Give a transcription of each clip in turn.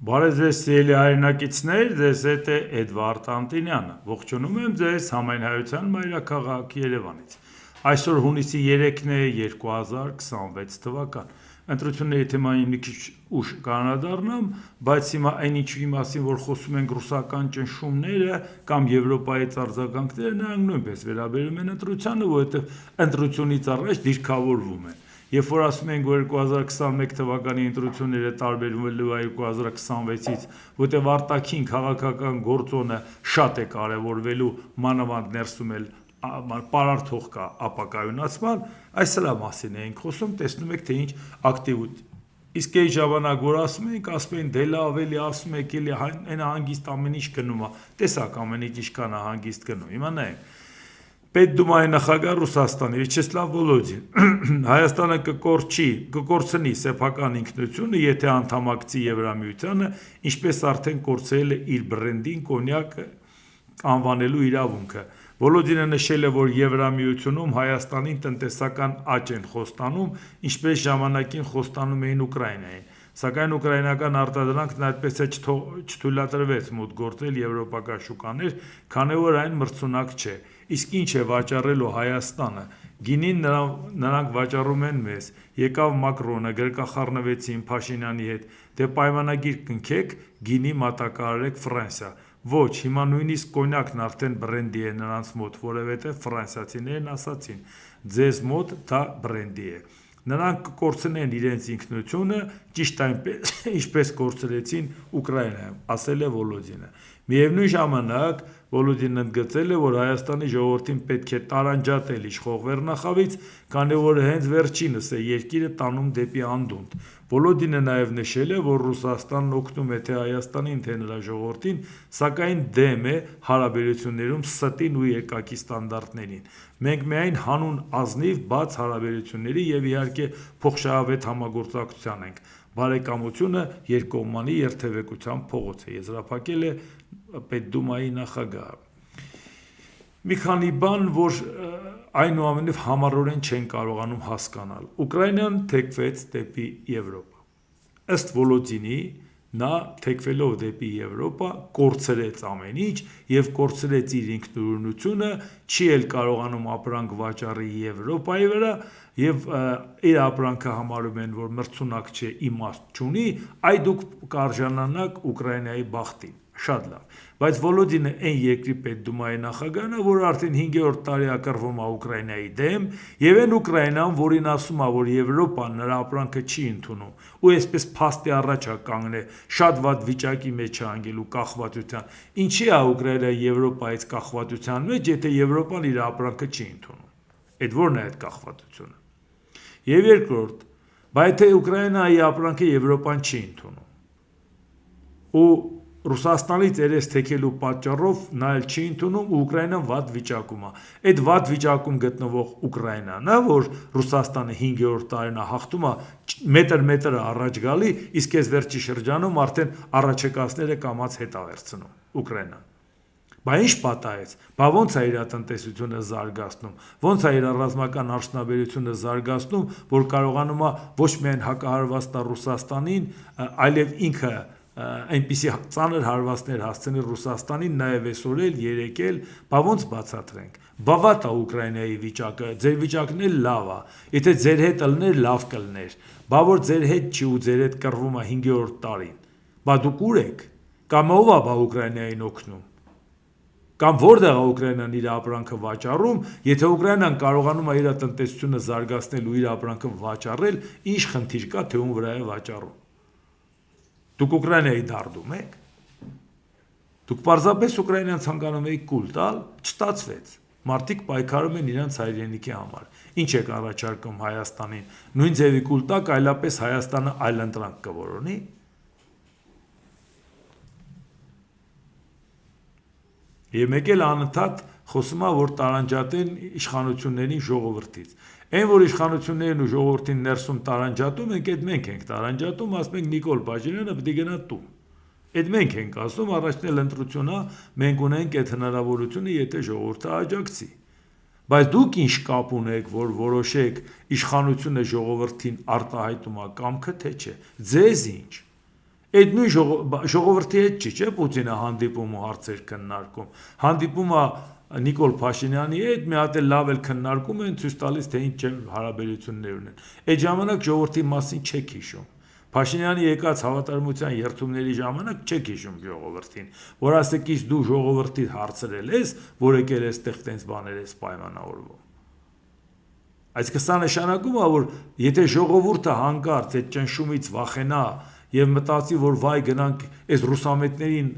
Բարև ձեզ սիրելի հայրենակիցներ, ձեզ հետ է Էդվարդ Անտինյանը, ողջունում եմ ձեզ Համայնայության մայրաքաղաք Երևանից, այսօր հունիսի 3-ն է 2026 թվական, ընտրությունների թեմային մի քիչ ուշ կանադառնամ, բայց հիմա այն ինչի մասին, որ խոսում ենք ռուսական ճնշումները կամ Եվրոպայից արձագանքները, նրանք նույնպես վերաբերում են ընտրությանը, որովհետև ընտրությունից առաջ դիրքավորվում են Երբ որ ասում ենք, որ 2021 թվականի ընտրությունները տարբերվելու է 2026-ից, որտեղ արտաքին քաղաքական գործոնը շատ է կարևորվելու, մանավանդ ներսում էլ պարարտ կա ապակայունացման, այս սրա մասին ենք խոսում, տեսնում եք, թե ինչ ակտիվություն։ Իսկ այն ժամանակ, որ ասում են, դե լավ էլի ասում եք, էլի այն հանգիստ ամեն ինչ գնում է, տեսակ ամեն ինչ ինչքան է հանգիստ գնում։ Հիմա նայեք Պետդումայի նախագահ Ռուսաստանի Վյաչեսլավ Վոլոդին Հայաստանը կկորցնի սեփական ինքնությունը, եթե անդամակցի Եվրամիությանը, ինչպես արդեն կորցրել է իր բրենդին կոնյակ անվանելու իրավունքը։ Վոլոդինը նշել է, որ Եվրամիությունում Հայաստանին տնտեսական աճ են խոստանում, ինչպես ժամանակին խոստանում էին Ուկրաինային։ Սակայն ուկրաինական արտադրանքն այդպես է չթույլատրվեց մուտք գործել եվրոպական շուկաներ, քանի որ այն մրցունակ չէ։ Իսկ ինչ է վաճառելու Հայաստանը։ Գինին նրանք վաճառում են մեզ։ Եկավ Մակրոնը, գրկախառնվեցին Փաշինյանի հետ, դե պայմանագիր կնքեք, գինի մատակարարեք Ֆրանսիա։ Ոչ, հիմա նույնիսկ կոնյակն արդեն բրենդի է նրանց մոտ, որովհետև ֆրանսիացիներն ասացին, ձեզ մոտ դա բրենդի է։ Նրանք կկորցնեն իրենց ինքնությունը, ճիշտ այնպես, ինչպես կորցրեցին Ուկրաինայում, ասել է Վոլոդինը։ Միևնույն ժամանակ Վոլոդինն ընդգծել է, որ Հայաստանի ժողովրդին պետք է տարանջատել իշխող վերնախավից, քանի որ հենց վերջինս է երկիրը տանում դեպի անդունդ։ Վոլոդինը նաև նշել է, որ Ռուսաստանն օգնում է թե Հայաստանին, թե նրա ժողովրդին, սակայն դեմ է հարաբերություններում ստին ու երկակի ստանդարտներին։ Մենք միայն հանուն ազնիվ բաց հարաբերությունների եւ իհարկե փոխշահավետ համագործակցության ենք։ Բարեկամությունը երկկողմանի երթևեկության փողոց է, եզրափակել է Պետդումայի նախագահը։ Մի քանի բան, որ այնուամենայնիվ համառորեն չեն կարողանում հասկանալ։ Ուկրաինան թեքվեց դեպի Եվրոպա։ Ըստ Վոլոդինի, նա թեքվելով դեպի Եվրոպա կորցրեց ամեն ինչ եւ կորցրեց իր ինքնուրույնությունը, չի էլ կարողանում ապրանք վաճառի Եվրոպայի վրա եւ իր ապրանքը համարում են, որ մրցունակ չէ, իմաստ չունի, այ դուք կարժանանաք Ուկրաինայի բախտին։ Շատ լավ, բայց Վոլոդինը այն երկրի Պետդումայի նախագահն է, որ արդեն 5-րդ տարի է կռվում է Ուկրաինայի դեմ, եւ այն Ուկրաինան, որին ասում է, որ Եվրոպան նրա ապրանքը չի ընդունում, ու այսպես փաստի առաջ է կանգնել, շատ վատ վիճակի մեջ է անգելու կախվածության։ Ինչի է Ուկրաինան Եվրոպայից կախվածության մեջ, եթե Եվրոպան իր ապրանքը չի ընդունում։ Այդ ո՞րն է այդ կախվածությունը։ Եվ երկրորդ, բայց թե Ուկրաինայի ապրանքը Եվրոպան չի ընդունում։ Ու Ռուսաստանից երես թեքելու պատճառով նա էլ չի ընդունում ու Ուկրաինան վատ վիճակում է։ Այդ վատ վիճակում գտնվող Ուկրաինան է, որ Ռուսաստանը 5-րդ տարին է հաղթում է, մետր առաջ գալի, իսկ այս վերջի շրջանում արդեն առաջեկացները կամած հետ է վերցնում Ուկրաինան։ Բա ինչ պատահեց։ Բա ո՞նց է իր տնտեսությունը զարգացնում, ո՞նց է իր ռազմական արդյունաբերությունը զարգացնում, որ կարողանում է ոչ միայն հակահարված տա Ռուսաստանին, այլև ինքը այնպիսի ծանր հարվածներ հասցնել Ռուսաստանին, նաև այսօր էլ երեկել, բա ոնց բացատրենք։ Բա վատ է Ուկրաինայի վիճակը, ձեր վիճակն էլ լավ է։ Եթե ձեր հետ ըլներ, լավ կլներ։ Բա որ ձեր հետ չի ու ձեր հետ կռվում է 5-րդ տարին։ Բա դուք ուր եք։ Կամ ով է բա Ուկրաինային օգնում։ Կամ որտեղ է Ուկրաինան իր ապրանքը վաճառում, եթե Ուկրաինան կարողանում է իր տնտեսությունը զարգացնել ու իր ապրանքը վաճառել, ինչ խնդիր կա, թե ում վրա է վաճառում։ Դուք Ուկրաինայի դարդում եք։ Դուք պարզապես Ուկրաինան ցանկանում եք կուլ տալ, չստացվեց։ Մարդիկ պայքարում են իրենց հայրենիքի համար։ Ինչ եք առաջարկում Հայաստանին։ Նույն ձևի կուլ տակ, այլապես Հայաստանը այլընտրանք կորոնի։ Եվ մեկ էլ անընդհատ խոսում է, որ տարանջատեն իշխանություններին ժողովրդից։ Այն, որ իշխանություններին ու ժողովրդին ներսում տարանջատում ենք, այդ մենք ենք տարանջատում, ասում ենք Նիկոլ Փաշինյանը պետք է գնա տուն։ Այդ մենք ենք ասում, առաջին էլ ընտրություն է, մենք ունենք այդ հնարավորությունը, եթե ժողովուրդը աջակցի։ Բայց դուք ինչ կապ ունեք, որ որոշեք իշխանությունը ժողովրդին արտահայտում է կամքը, թե չէ։ Ձեզ ինչ։ Այդ նույն ժողովրդի հետ չի, չէ՞ Պուտինը հանդիպում ու հարցեր քննարկում։ Հանդիպումը Նիկոլ Փաշինյանի հետ մի հատ էլ լավ էլ քննարկում են, ցույց տալիս թե ինչ հարաբերություններ ունեն։ Այդ ժամանակ ժողովրդի մասին չեք հիշում։ Փաշինյանի եկած հավատարմության երթումների ժամանակ չեք հիշում ժողովրդին, որ ասեք իս դու ժողովրդի հարցրել ես, որ եկել ես տեղ տենց բաներ ես պայմանավորվում։ Այսինքն սա նշանակում է, որ եթե ժողովուրդը հանկարծ այդ ճնշումից վախենա եւ մտածի, որ վայ գնանք այս ռուսամետներին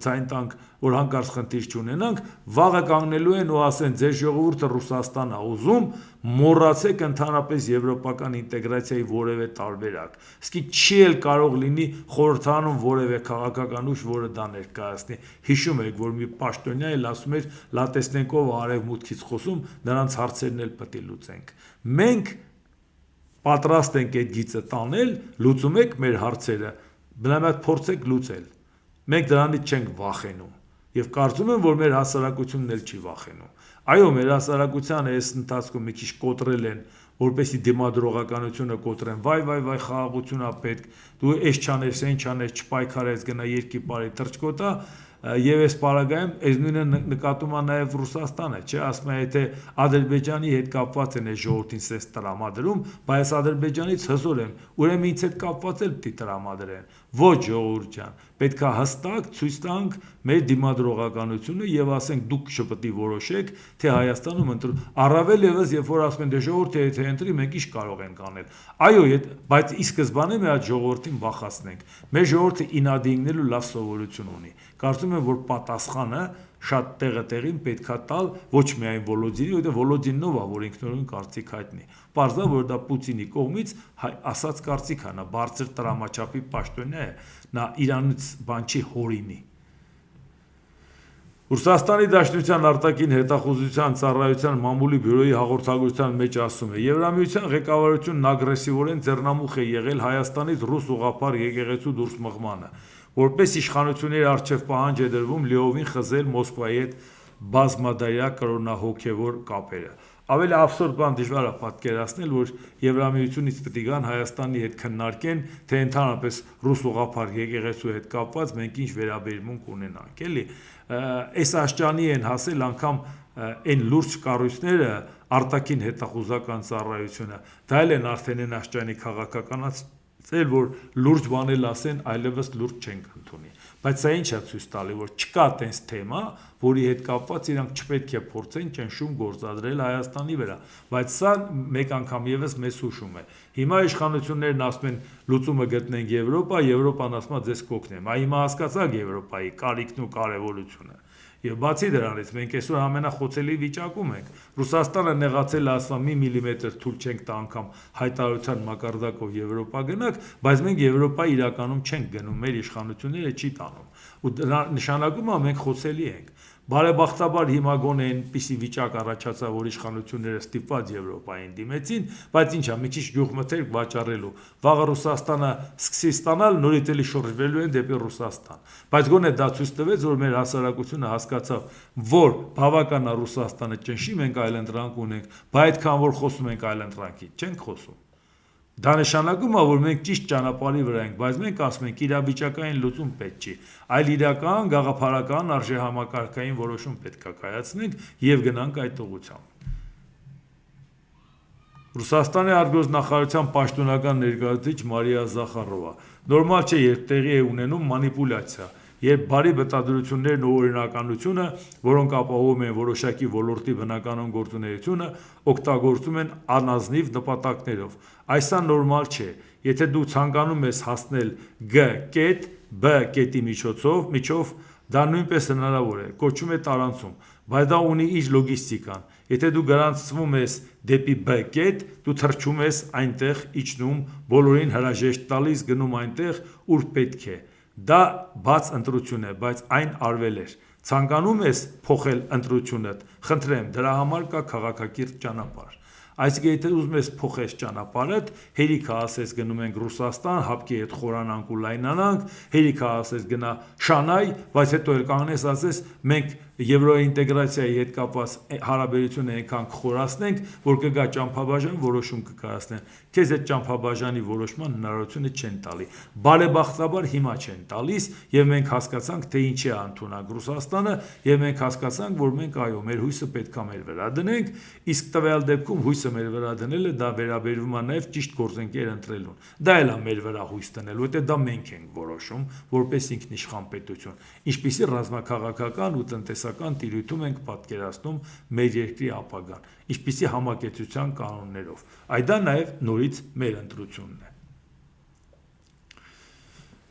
ձայն տանք, որ հանկարծ խնդիր չունենանք, վաղը կանգնելու են ու ասեն ձեր ժողովուրդը Ռուսաստանն է ուզում, մոռացեք ընդհանրապես եվրոպական ինտեգրացիայի որևէ տարբերակ։ Իսկի չի էլ կարող լինի խորհրդանում որևէ քաղաքական ուժ, որը դա ներկայացնի։ Հիշում եք, որ մի պաշտոնյա էլ ասում էր, լա տեսնենք ով արևմուտքից խոսում, նրանց հարցերն էլ պետք է լուծենք։ Մենք պատրաստ ենք այդ գիծը տանել, լուծում եք մեր հարցերը, բնավ փորձեք լուծել։ Մենք դրանից չենք վախենում եւ կարծում եմ, որ մեր հասարակությունն էլ չի վախենում։ Այո, մեր հասարակությանը այս ընթացքում մի քիչ կոտրել են, որպեսի դիմադրողականությունը կոտրեն, վայ, խաղաղություն է պետք, դու էս չանես, այն չանես, չպայքարես, գնա երկի բարի թրջկոտա, եւ այս պարագայում այս նույնը նկատում է նաեւ Ռուսաստանը, չէ՞, ասում է, եթե Ադրբեջանի հետ կապված են այս ժողովրդին սես տրամադրում, բայց Ադրբեջանից հզոր են, ուրեմն ինձ հետ կապված էլ պիտի տրամադրեն։ Ոչ ժողովուրդ ջան, պետք է հստակ ցույց տանք մեր դիմադրողականությունը եւ ասենք դուք չպետք է որոշեք, թե Հայաստանում առավել եւս երբ որ ասում են դե ժողովուրդը եթե ընտրի, մենք ինչ կարող ենք անել։ Այո, բայց ի սկզբանե մի հատ ժողովրդին բախացնենք։ Մեր ժողովուրդը ինադինգնելու լավ սովորություն ունի։ Կարծում եմ, որ պատասխանը շատ տեղին պետքա տալ ոչ միայն Վոլոդինի, որովհետև Վոլոդինով է, որ ինքնուրույն կարծիք հայտնի։ Պարզա, որ դա Պուտինի կողմից ասած կարծիք է, նա բարձր տրամաչափի պաշտոնյա է, նա իրանից բան չի հորինի։ Ռուսաստանի Դաշնության արտաքին հետախուզության ծառայության մամուլի բյուրոյի հաղորդագրության մեջ ասում է. Եվրամիության ղեկավարությունն ագրեսիվորեն ձեռնամուխ է եղել Հայաստանից ռուս ուղղափառ եկեղեցու դուրս մղմանը, որպես իշխանությունների առջև պահանջ է դրվում լիովին խզել Մոսկվայի հետ բազմադարյա կրոնահոգևոր կապերը։ Ավելի աբսուրդ բան դժվար է պատկերացնել, որ Եվրամիությունից պետք է գան Հայաստանի հետ քննարկեն, թե ընդհանրապես ռուս ուղղափառ եկեղեցու հետ կապված մենք ինչ վերաբերմունք ունենանք, էլի։ Այս աշճանի են հասել անգամ այն լուրջ կառույցները արտաքին հետախուզական ծառայությունը, դա էլ են արդեն այն աշճանի քաղաքականացել, որ լուրջ բանել ասեն, այլևս լուրջ չենք ընդունի։ Բայց սա ինչ է ցույց տալի, որ չկա տենց թեմա, որի հետ կապված իրանք չպետք է փորձեն ճնշում գործադրել Հայաստանի վրա, բայց սա մեկ անգամ եւս մեզ հուշում է։ Հիմա իշխանություններն ասում են լուծումը գտնենք Եվրոպան ասում է ձեզ կօգնեմ։ Հիմա հասկացաք Եվրոպայի կարիքն ու կարեւորությունը։ Եվ բացի դրանից մենք այսօր ամենախոցելի վիճակում ենք։ Ռուսաստանը նեղացել է ասում մի միլիմետր թույլ չենք տա անգամ հայտարարության մակարդակով Եվրոպա գնաք, բայց մենք Եվրոպա իրականում չենք գնում, մեր իշխանությունները չի տանում։ Ու դա նշանակում է մենք խոցելի ենք։ Բարեբախտաբար հիմա գոնե այնպիսի վիճակ առաջացավ, որ իշխանությունները ստիպված Եվրոպային դիմեցին, բայց ինչա, մի քիչ գյուղմթերք վաճառելու։ Վաղը Ռուսաստանը սկսի ստանալ, նորից էլի շրջվելու են դեպի Ռուսաստան։ Բայց գոնե դա ցույց տվեց, որ մեր հասարակությունը հասկացավ, որ բավական է Ռուսաստանը ճնշի, մենք այլընտրանք ունենք, բայց այդքան որ խոսում ենք այլընտրանքի, չենք խոսում։ Դա նշանակում է, որ մենք ճիշտ ճանապարհի վրա ենք, բայց մենք ասում ենք իրավիճակային լուծում պետք չի, այլ իրական գաղափարական արժեհամակարգային որոշում պետք է կայացնենք եւ գնանք այդ ուղղությամբ։ Ռուսաստանի արտգործնախարարության պաշտոնական ներկայացուցիչ Մարիա Զախարովա. Նորմալ չէ, երբ տեղի է ունենում մանիպուլյացիա, երբ բարի բտադրություններն ու օրինականությունը, որոնք ապահովում են որոշակի ոլորտի բնականon գործունեությունը, օգտագործում են անազնիվ նպատակներով։ Այսա նորմալ չէ։ Եթե դու ցանկանում ես հասնել G կետ B կետի միջով, դա նույնպես հնարավոր է, կոչվում է տարանցում, բայց դա ունի իր լոգիստիկան։ Եթե դու գրանցվում ես դեպի B կետ, դու թռչում ես այնտեղ, իջնում, բոլորին հրաժեշտ տալիս, գնում այնտեղ, ուր պետք է։ Դա բաց ընտրություն է, բայց այն արվել էր։ Ցանկանում ես փոխել ընտրությունդ, խնդրեմ, դրա համար կա քաղաքակիրթ ճանապարհ։ Այսինքն եթե ուզում ես փոխես ճանապարհդ, հերիքը ասես գնում ենք Ռուսաստան, հապկի հետ խորանանք ու լայնանանք, հերիքը ասես գնա Շանհայ, բայց հետո էլ կանգնես ասես մենք Եվրոինտեգրացիայի հետ կապված հարաբերությունը այնքան կխորացնենք, որ կգա ճամփաբաժան որոշում կկայացնեն։ Քեզ այդ ճամփաբաժանի որոշման հնարավորությունը չեն տալի։ Բարեբախտաբար հիմա չեն տալիս, եւ մենք հասկացանք, թե ինչի է ընդունակ Ռուսաստանը, եւ մենք հասկացանք, որ մենք այո, մեր հույսը պետքա մեր վրա դնենք, իսկ տվյալ դեպքում հույսը մեր վրա դնելը դա վերաբերվում է նաեւ ճիշտ գործընկեր ընտրելուն։ Դա էլ է մեր վրա հույս դնել, որտեղ դա մենք ենք որոշում, որպես ինքնիշխան պետություն, ինչպիսի ռազմաքաղաքական ու տնտեսական տիրույթում ենք պատկերացնում մեր երկրի ապագան, ինչպիսի համակեցության կանոններով։ Այդ դա նաև նորից մեր ընտրությունն է։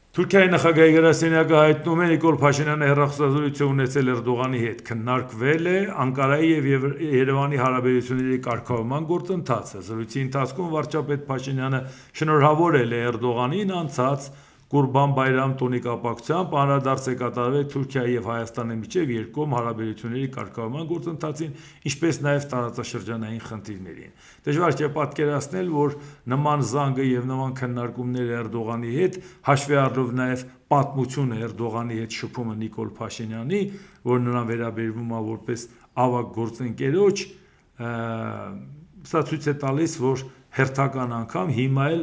Թուրքիայի նախագահի գրասենյակը հայտնում է Նիկոլ Փաշինյանը հեռախոսազրույց ունեցել Էրդողանի հետ, քննարկվել է Անկարայի եւ Երևանի հարաբերությունների կարգավորման գործընթացը։ Զրույցի ընթացքում վարչապետ Փաշինյանը շնորհավորել է Էրդողանին անցած Կուրբան Բայրամ տոնի կապակցությամբ անդրադարձ է կատարվել Թուրքիայի եւ Հայաստանի միջև երկկողմ հարաբերությունների կարգավորման գործընթացին, ինչպես նաեւ տարածաշրջանային խնդիրներին։ Դժվար չէ պատկերացնել, որ նման զանգը եւ նման քննարկումները Էրդողանի հետ, հաշվի առնելով նաեւ պատմությունը Էրդողանի հետ շփումը Նիկոլ Փաշինյանի, որ նրան վերաբերվում է որպես ավագ գործընկերոջ, սա ցույց է տալիս, որ հերթական անգամ հիմա էլ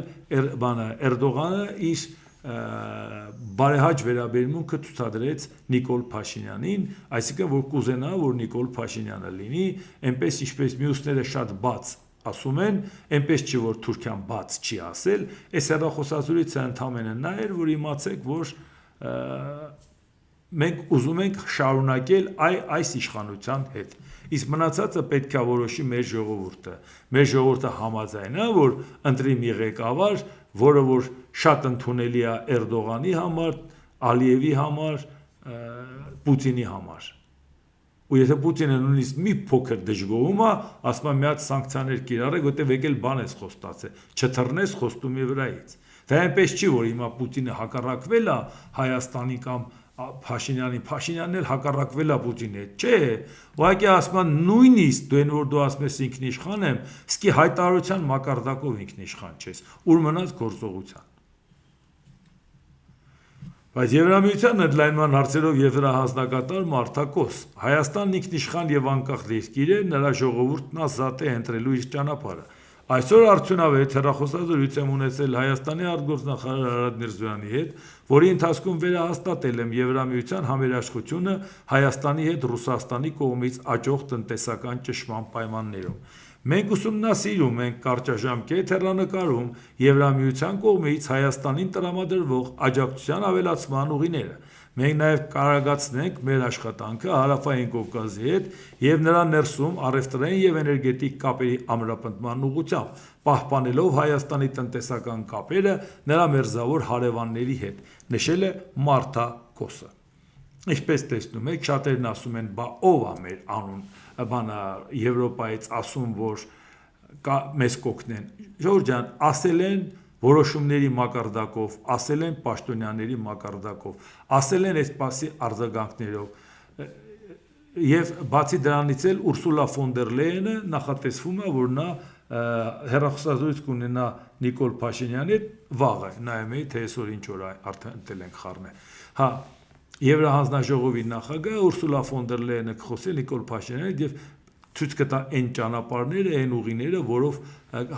Էրդողանը իր բարեհաճ վերաբերմունքը ցուցադրեց Նիկոլ Փաշինյանին, այսինքն որ կուզենա, որ Նիկոլ Փաշինյանը լինի, այնպես ինչպես մյուսները շատ բաց ասում են, այնպես չի որ Թուրքիան բաց չի ասել, այս հեռախոսազրույցը ընդհանրապես նա էր, որ իմացեք, որ մենք ուզում ենք շարունակել այս իշխանության հետ։ Իսկ մնացածը պետք է որոշի մեր ժողովուրդը։ Մեր ժողովուրդը համաձայն է, որ ընտրի մի ղեկավար, որը որ շատ ընդունելի է Էրդողանի համար, Ալիևի համար, Պուտինի համար։ Ու եթե Պուտինը նույնիսկ մի փոքր դժգոհում է, ասում է մի հատ սանկցիաներ կիրառեք, որտեղ եկել բան ես խոստացել, չթռնես խոստումի վրայից։ Դա այնպես չի, որ հիմա Պուտինը հակառակվել է Հայաստանի կամ Փաշինյանն էլ հակառակվել է Պուտինի հետ, չէ, ուղղակի ասում են նույնիսկ դու ասում ես ինքնիշխան եմ, սկի հայտարարության մակարդակով ինքնիշխան չես, ուր մնաց գործողության։ Բայց Եվրամիության ընդլայնման հարցերով եւ դրա հանձնակատար Մարտակոս Հայաստանն ինքնիշխան եւ անկախ երկիր է, նրա ժողովուրդն ազատ է ընտրելու իր ճանապարհը։ Այսօր արդյունավետ հեռախոսազրույց եմ ունեցել Հայաստանի արտգործնախարար Արադ Միրզոյանի հետ, որի ընթացքում վերահաստատել եմ Եվրամիության համերաշխությունը Հայաստանի հետ Ռուսաստանի կողմից աճող տնտեսական ճնշման պայմաններում։ Մենք ուսումնասիրում ենք կարճաժամկետ հեռանկարում Եվրամիության կողմից Հայաստանին տրամադրվող աջակցության ավելացման ուղիները։ Մենք նաև կարողացնենք մեր աշխատանքը Հարավային Կովկասի հետ եւ նրա ներսում առևտրային եւ էներգետիկ կապերի ամրապնդման ուղղությամբ, պահպանելով Հայաստանի տնտեսական կապերը նրա մերձավոր հարևանների հետ, նշել է Մարտակոսը։ Ինչպես տեսնում եք, շատերն ասում են, բա ով է մեր անուն, Եվրոպայից ասում, որ մեզ կօգնեն։ Ժողովուրդ ջան, ասել են որոշումների մակարդակով, ասել են պաշտոնյաների մակարդակով, ասել են այսպասի արձագանքներով։ Եվ բացի դրանից էլ Ուրսուլա ֆոն դեր Լեյենը նախատեսվում է, որ նա հեռախոսազրույց կունենա Նիկոլ Փաշինյանի հետ վաղը, նայում էի, թե այսօր ինչ օր արդեն ընտրել ենք խառնե։ Հա, Եվրահանձնաժողովի նախագահ Ուրսուլա ֆոն դեր Լեյենը կխոսի Նիկոլ Փաշինյանի հետ եւ ցույց կտա այն ճանապարհները, այն ուղիները, որով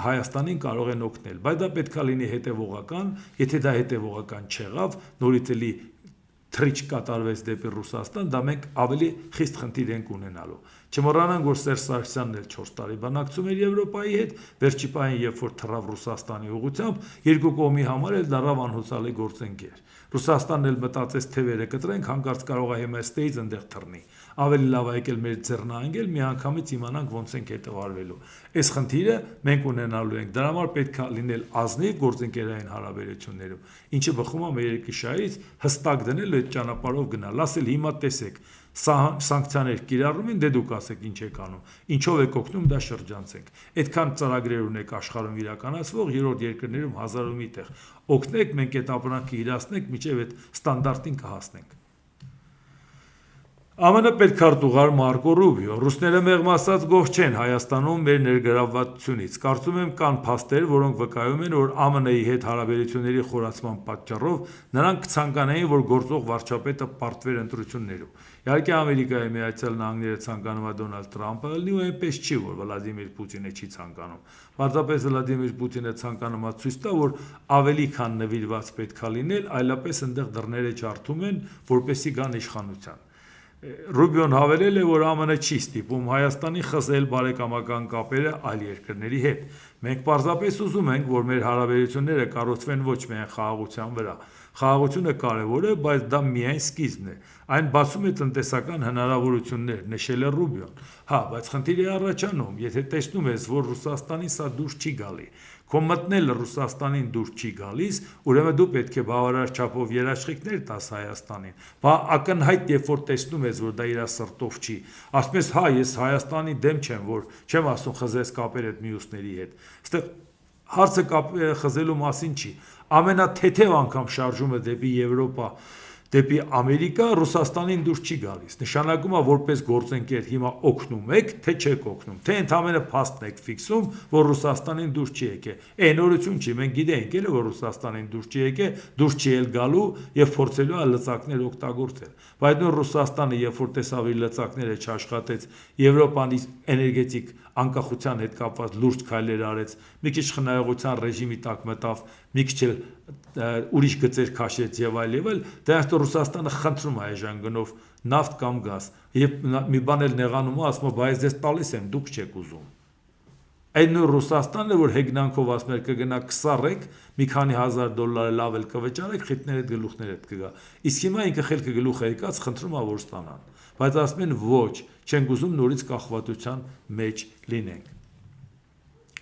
Հայաստանին կարող են օգնել, բայց դա պետք է լինի հետևողական, եթե դա հետևողական չեղավ, նորից էլի թրիչ կատարվեց դեպի Ռուսաստան, դա մենք ավելի խիստ խնդիր ենք ունենալու։ Չմոռանանք, որ Սերժ Սարգսյանն էլ 4 տարի բանակցում էր Եվրոպայի հետ, վերջի պահին երբ որ թռավ Ռուսաստանի ուղղությամբ, երկու կողմի համար էլ դարավ անհուսալի գործընկեր։ Ռուսաստանն էլ մտածեց թե վերը կտրենք, հանկարծ կարող է հիմա ստեյց այնտեղ թռնի։ Ավելի լավ է եկել մեր ձեռնարկել, միանգամից իմանանք ոնց ենք հետևարվելու։ Այս խնդիրը մենք ունենալու ենք։ Դրա համար պետք է լինել ազնիվ գործընկերային հարաբերություններում, ինչը բխում է մեր երկրի շահից, հստակ դնել այդ ճանապարհով գնալ։ Ասել հիմա տեսեք, սանկցիաներ կիրառում են, դե դուք ասեք ինչ եք անում, ինչով եք օգնում, դա շրջանցենք։ Այդքան ծրագրեր ունեք աշխարհում իրականացվող, երրորդ երկրներում հազարով մի տեղ։ Օգնեք, մենք այդ ապրանքը իրացնենք, մինչև այդ ստանդարտին կհասնենք։ ԱՄՆ պետքարտուղար Մարկո Ռուբիո. Ռուսները մեղմ ասած գոհ չեն Հայաստանում մեր ներգրավվածությունից։ Կարծում եմ կան փաստեր, որոնք վկայում են, որ ԱՄՆ-ի հետ հարաբերությունների խորացման պատճառով նրանք կցանկանային, որ գործող վարչապետը պարտվեր ընտրություններում։ Իհարկե Ամերիկայի Միացյալ Նահանգները ցանկանում է Դոնալդ Թրամփը լինի ու այնպես չի, որ Վլադիմիր Պուտինը չի ցանկանում։ Պարզապես Վլադիմիր Պուտինը ցանկանում է ցույց տա, որ ավելի քան նվիրված պետք է լինել, այլապես այնտեղ դռները ջարդում են, որպեսզի գան իշխանության։ Ռուբիոն հավելել է, որ ԱՄՆ չի ստիպում Հայաստանի խզել բարեկամական կապերը այլ երկրների հետ։ Մենք պարզապես ուզում ենք, որ մեր հարաբերությունները կառուցվեն ոչ միայն խաղաղության վրա։ Խաղաղությունը կարևոր է, բայց դա միայն սկիզբն է։ Այն բացում է տնտեսական հնարավորություններ, նշել է Ռուբիոն։ Հա, բայց խնդիր է առաջանում, եթե տեսնում ես, որ Ռուսաստանին սա դուրս չի գալի, քո մտնելը Ռուսաստանին դուրս չի գալիս, ուրեմն դու պետք է բավարար չափով երաշխիքներ տաս Հայաստանին։ Բա ակնհայտ, երբ որ տեսնում ես, որ դա իր սրտով չի, ասում ես, հա, ես Հայաստանի դեմ չեմ, որ չեմ ասում խզես կապեր այդ մյուսների հետ։ Այստեղ հարցը խզելու մասին չի։ Ամենաթեթև անգամ շարժումը դեպի Եվրոպա, դեպի Ամերիկա Ռուսաստանին դուրս չի գալիս։ Նշանակում է, որպես գործընկեր հիմա օգնում եք, թե չեք օգնում, թե ընդհանրապես փաստն եք ֆիքսում, որ Ռուսաստանին դուրս չի եկել։ Նորություն չի, մենք գիտենք էլի, որ Ռուսաստանին դուրս չի եկել, դուրս չի էլ գալու եւ փորձելու է լծակներ օգտագործել։ Բայց նոր Ռուսաստանը, երբ որ տեսավ իր լծակները չաշխատեց, Եվրոպանի էներգետիկ անկախության հետ կապված լուրջ քայլեր արեց, մի քիչ խնայողության ռեժիմի տակ մտավ, մի քիչ էլ ուրիշ գծեր քաշեց եւ այլ, դրանց Ռուսաստանը խնդրում է այժմ գնով նավթ կամ գազ, եւ մի բան էլ նեղանում է, ասում է, բայց ես տալիս եմ, դուք չեք ուզում։ Այն նույն Ռուսաստանն է, որ հեգնանքով ասում է կգնա կսարեք, մի քանի հազար դոլար լավ էլ կվճարեք, խիթներդ գլուխներդ կգա։ Իսկ հիմա ինքը խելքը գլուխը եկած խնդրում է, որ ստանան։ Բայց ասում են ոչ, չենք ուզում նորից կախվածության մեջ լինենք։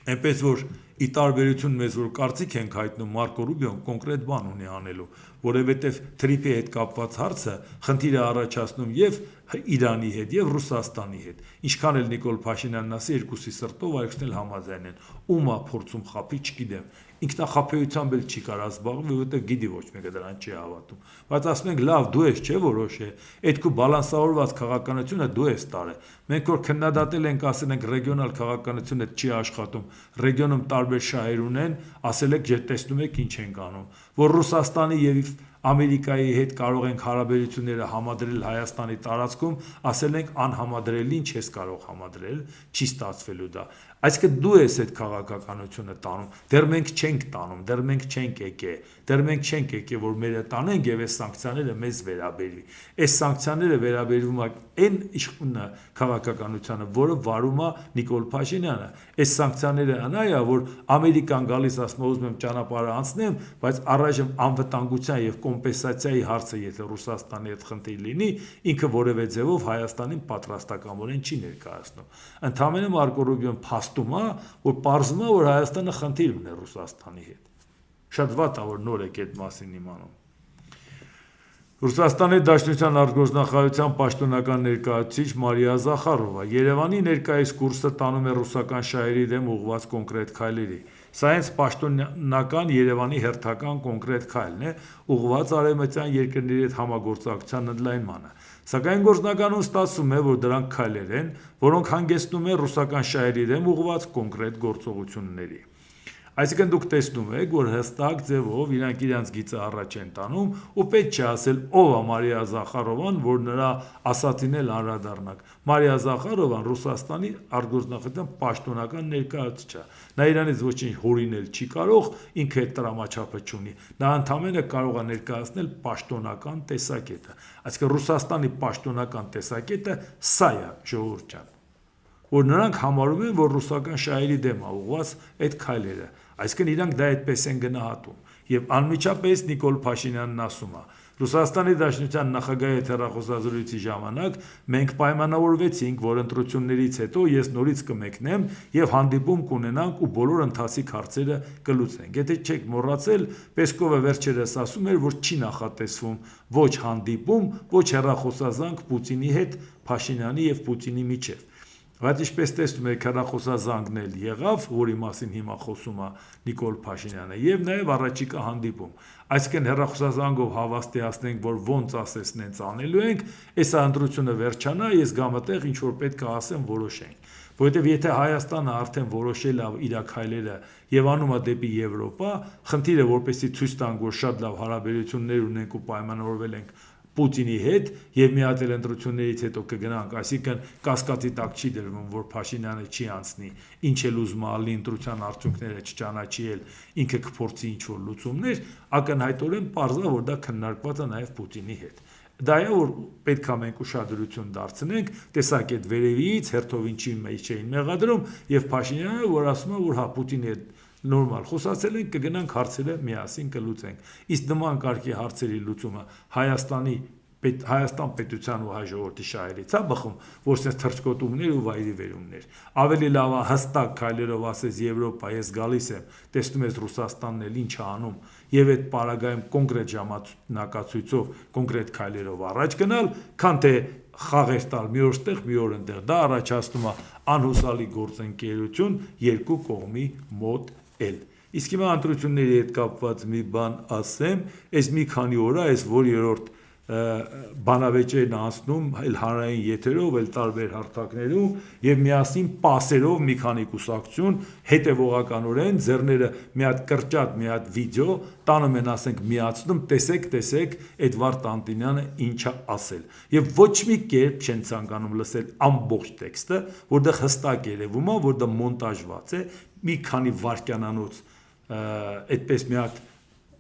Այնպես որ ի տարբերություն մեզ, որ կարծիք ենք հայտնում, Մարկո Ռուբիոն կոնկրետ բան ունի անելու, որովհետև թրիփի հետ կապված հարցը խնդիր է առաջացնում եւ Իրանի հետ եւ Ռուսաստանի հետ։ Ինչքան էլ Նիկոլ Փաշինյանն ասի, երկուսի սրտով այլքն էլ համաձայն են։ Ում է փորձում խափի, չգիտեմ։ Ինքնախապեյությամբ էլ չի կարող զբաղվել, որովհետև գիտի ոչ մեկը դրան չի հավատում։ Բայց ասում ենք, լավ, դու ես չէ որոշե, այդ քո բալանսավորված քաղաքականությունը դու ես տարել։ Մենք որ քննադատել ենք, ասել ենք ռեգիոնալ քաղաքականությունը չի աշխատում, ռեգիոնում տարբեր շահեր ունեն, ասել եք, տեսնում եք ինչ ենք անում, որ Ռուսաստանի եւ Ամերիկայի հետ կարող ենք հարաբերությունները համադրել Հայաստանի տարածքում, ասել ենք անհամադրելին չես կարող համադրել, չի ստացվելու դա։ Այսինքն դու ես այդ քաղաքականությունը տանում, դեռ մենք չենք տանում, դեռ մենք չենք եկել, որ մերը տանենք եւ այս սանկցիաները մեզ վերաբերվի։ Այս սանկցիաները վերաբերվում է այն քաղաքականությանը, որը վարում է Նիկոլ Փաշինյանը։ Այս սանկցիաները անայա, որ Ամերիկան գալիս ասում է ուզում եմ ճանապարհը անցնեմ, բայց առայժմ անվտանգության եւ կոմպենսացիայի հարցը, եթե Ռուսաստանի հետ խնդիր լինի, ինքը որևէ ձևով Հայաստանին պատրաստակամորեն չի ներկայացնում։ Ընդհանրապես Մարկո Ռուբիոն փաստում է, որ պարզվում է, որ Հայաստանը խնդիր ունի Ռուսաստանի հետ։ Շատ վատ է, որ նոր եք այդ մասին իմանում։ Ռուսաստանի Դաշնության արտգործնախարարության պաշտոնական ներկայացուցիչ Մարիա Զախարովա Երևանի ներկայիս կուրսը տանում է ռուսական շահերի դեմ ուղղված կոնկրետ քայլերի։ Սա հենց պաշտոնական Երևանի հերթական կոնկրետ քայլն է, ուղղված արևմտյան երկրների հետ համագործակցության ընդլայնմանը։ Սակայն գործնականում ստացվում է, որ դրանք քայլեր են, որոնք հանգեցնում են ռուսական շահերի դեմ ուղղված կոնկրետ գործողությունների։ Այսինքն դուք տեսնում եք, որ հստակ ձևով իրանք իրանց գիծը առաջ են տանում ու պետք չէ ասել ով է Մարիա Զախարովան, որ նրա ասածին էլ անդրադառնանք։ Մարիա Զախարովան Ռուսաստանի արտգործնախարարության պաշտոնական ներկայացուցիչ է։ Նա իրանից ոչինչ հորինել չի կարող, ինքը այդ տրամաչափը չունի։ Նա ընդհանրապես կարող է ներկայացնել պաշտոնական տեսակետը։ Այսինքն Ռուսաստանի պաշտոնական տեսակետը սա է, ժողովուրդ ջան, որ նրանք համարում են, որ ռուսական շահերի դեմ է ուղղված այդ քայլերը։ Այսինքն իրանք դա այդպես են գնահատում։ Եվ անմիջապես Նիկոլ Փաշինյանն ասում է. Ռուսաստանի Դաշնության նախագահի հետ հեռախոսազրույցի ժամանակ մենք պայմանավորվեցինք, որ ընտրություններից հետո ես նորից կմեկնեմ եւ հանդիպում կունենանք ու բոլոր ընթացիկ հարցերը կլուծենք։ Եթե չեք մոռացել, Պեսկովը վերջերս ասում էր, որ չի նախատեսվում ոչ հանդիպում, ոչ հեռախոսազանգ Պուտինի հետ, Փաշինյանի եւ Պուտինի միջեւ։ Բայց ինչպես տեսնում եք, հեռախոսազանգն էլ եղավ, որի մասին հիմա խոսում է Նիկոլ Փաշինյանը, եւ նաեւ առաջիկա հանդիպում։ Այսինքն հեռախոսազանգով հավաստիացնենք, որ ոնց ասես նենց անելու ենք, այս ընտրությունը վերջանա, ես գամտեղ ինչ որ պետք է ասեմ, որոշենք։ Որովհետեւ եթե Հայաստանը արդեն որոշել է իր քայլերը եւ անում է դեպի Եվրոպա, խնդիրը որպեսզի ցույց տանք, որ շատ լավ հարաբերություններ ունենք ու պայմանավորվել ենք Պուտինի հետ եւ մի հատ էլ ընտրություններից հետո կգնանք, այսինքն կասկածի տակ չի դրվում, որ Փաշինյանը չի անցնի, ինչ էլ ուզում ալի ընտրության արդյունքները չճանաչի էլ ինքը կփորձի ինչ որ լուծումներ, ակնհայտորեն պարզա որ դա քննարկված է նաեւ Պուտինի հետ։ Դա է որ պետք է մենք ուշադրություն դարձնենք, տեսակ այդ վերևից հերթովին չի մեջ էին մեղադրում եւ Փաշինյանը որ ասում է որ հա Պուտինի հետ նորմալ խոսացել ենք, կգնանք հարցերը միասին կլուծենք։ Իսկ նման կարգի հարցերի լուծումը Հայաստան պետության ու հայ ժողովրդի շահերից է բխում, որ sense թռչկոտումներ ու վայրի վերումներ։ Ավելի լավ է հստակ քայլերով ասես Եվրոպա, ես գալիս եմ, տեսնում ես Ռուսաստանն էլ ինչ է անում, եւ այդ պարագայում կոնկրետ ժամանակացույցով, կոնկրետ քայլերով առաջ գնալ, քան թե խաղեր տալ մի օր ստեղ, մի օր այնտեղ։ Դա առաջացնում է անհուսալի գործընկերություն երկու կողմի մոտ էլ։ Իսկ հիմա ընտրությունների հետ կապված մի բան ասեմ, այս մի քանի օր է, այս որ երրորդ բանավեճերն անցնում էլ հանրային եթերով, էլ տարբեր հարթակներում եւ միասին պասերով մի քանի կուսակցություն հետեւողականորեն ձեռները մի հատ կրճատ, մի հատ վիդեո տանում են, ասենք միացնում, տեսեք Էդվարդ Անտոնյանը ինչա ասել։ Եվ ոչ մի կերպ չեն ցանկանում լսել ամբողջ տեքստը, որտեղ հստակ երևում է, որ դա մոնտաժված է, մի քանի վայրկյանանոց այդպես մի հատ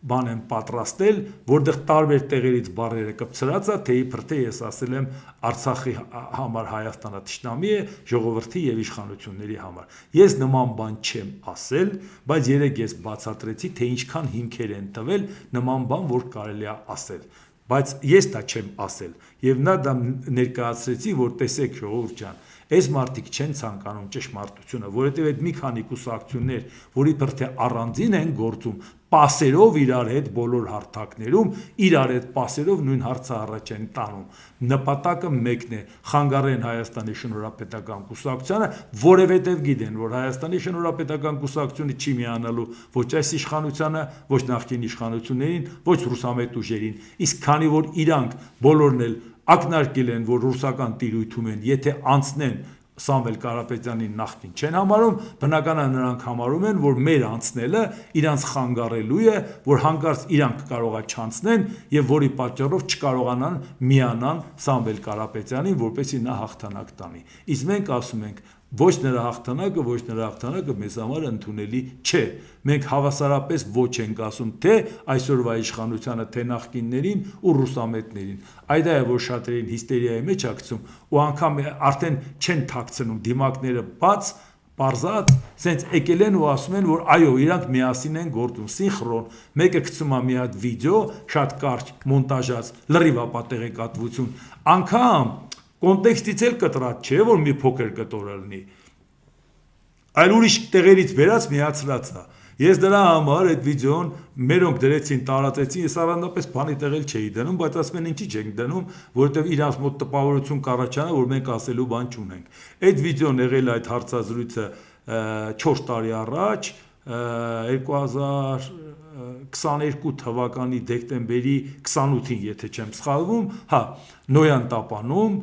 բան են պատրաստել, որտեղ տարբեր տեղերից բառերը կպցրած է, թե իբր թե ես ասել եմ Արցախի համար Հայաստանը թշնամի է, ժողովրդի եւ իշխանությունների համար։ Ես նման բան չեմ ասել, բայց երեք ես բացատրեցի, թե ինչքան հիմքեր են տվել նման բան, որ կարելի է ասել։ Բայց ես դա չեմ ասել եւ նա դա ներկայացրեցի, որ տեսեք ժողովուրդ ջան, այս մարդիկ չեն ցանկանում ճշմարտությունը, որովհետեւ այդ մի քանի կուսակցություններ, որի բր թե առանձին են գործում, պասերով իրար հետ բոլոր հարթակներում, իրար հետ պասերով նույն հարցը առաջ են տանում։ Նպատակը մեկն է՝ խանգարեն Հայաստանի շնորհապետական կուսակցությանը, որովհետև գիտեն, որ Հայաստանի շնորհապետական կուսակցությունը չի միանալու ոչ այս իշխանությանը, ոչ նախկին իշխանություններին, ոչ ռուսամետ ուժերին։ Իսկ քանի որ իրանք բոլորն էլ ակնարկել են, որ ռուսական տիրույթում են, եթե անցնեն Սամվել Կարապետյանին նախկին չեն համարում, բնական է նրանք համարում են, որ մեր անցնելը իրանց խանգարելու է, որ հանկարծ իրանք կարողա չանցնեն եւ որի պատճառով չկարողանան միանան Սամվել Կարապետյանին, որպեսզի նա հաղթանակ տանի։ Իսկ մենք ասում ենք, ոչ նրա հաղթանակը մեզ համար ընդունելի չէ։ Մենք հավասարապես ոչ ենք ասում թե այսօրվա իշխանությանը, թե նախկիններին ու ռուսամետներին։ Այդ է որ շատերին հիստերիայի մեջ ակցում ու անգամ արդեն չեն թաքցնում դիմակները բաց Պարզած, սենց եկել են ու ասում են, որ այո, իրանք միասին են գործում, սինխրոն, մեկը գցում է մի հատ վիդեո, շատ կարճ, մոնտաժած, լրիվ ապատեղեկատվություն, անգամ կոնտեքստից էլ կտրած չէ, որ մի փոքր կտորը լինի, այլ ուրիշ տեղերից վերած միացրած է։ Ես դրա համար այդ վիդեոն մերոնք դրեցին, տարածեցին, ես առանձնապես բանի տեղել չէի դնում, բայց ասում են ինչի չենք դնում, որովհետև իրանց մոտ տպավորություն կառաջանա, որ մենք ասելու բան չունենք։ Այդ վիդեոն եղել այդ հարցազրույցը 4 տարի առաջ, 2022 թվականի դեկտեմբերի 28-ին, եթե չեմ սխալվում, հա, Նոյան տապանում,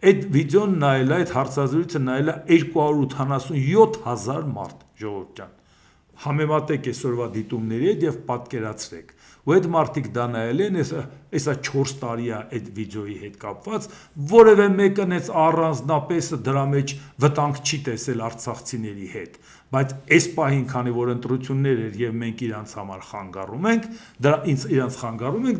այդ վիդեոն նայել է, այդ հարցազրույցը նայել է 287,000 մարդ, ժողովուրդ ջան։ Համեմատեք այսօրվա դիտումների հետ եւ պատկերացրեք։ Ու այդ մարդիկ դա նայել են, այսա 4 տարի է այդ վիդեոյի հետ կապված, որևէ մեկը նենց առանձնապես դրա մեջ վտանգ չի տեսել արցախցիների հետ, բայց այս պահին, քանի որ ընտրություններ էր եւ մենք իրանց համար խանգարում ենք,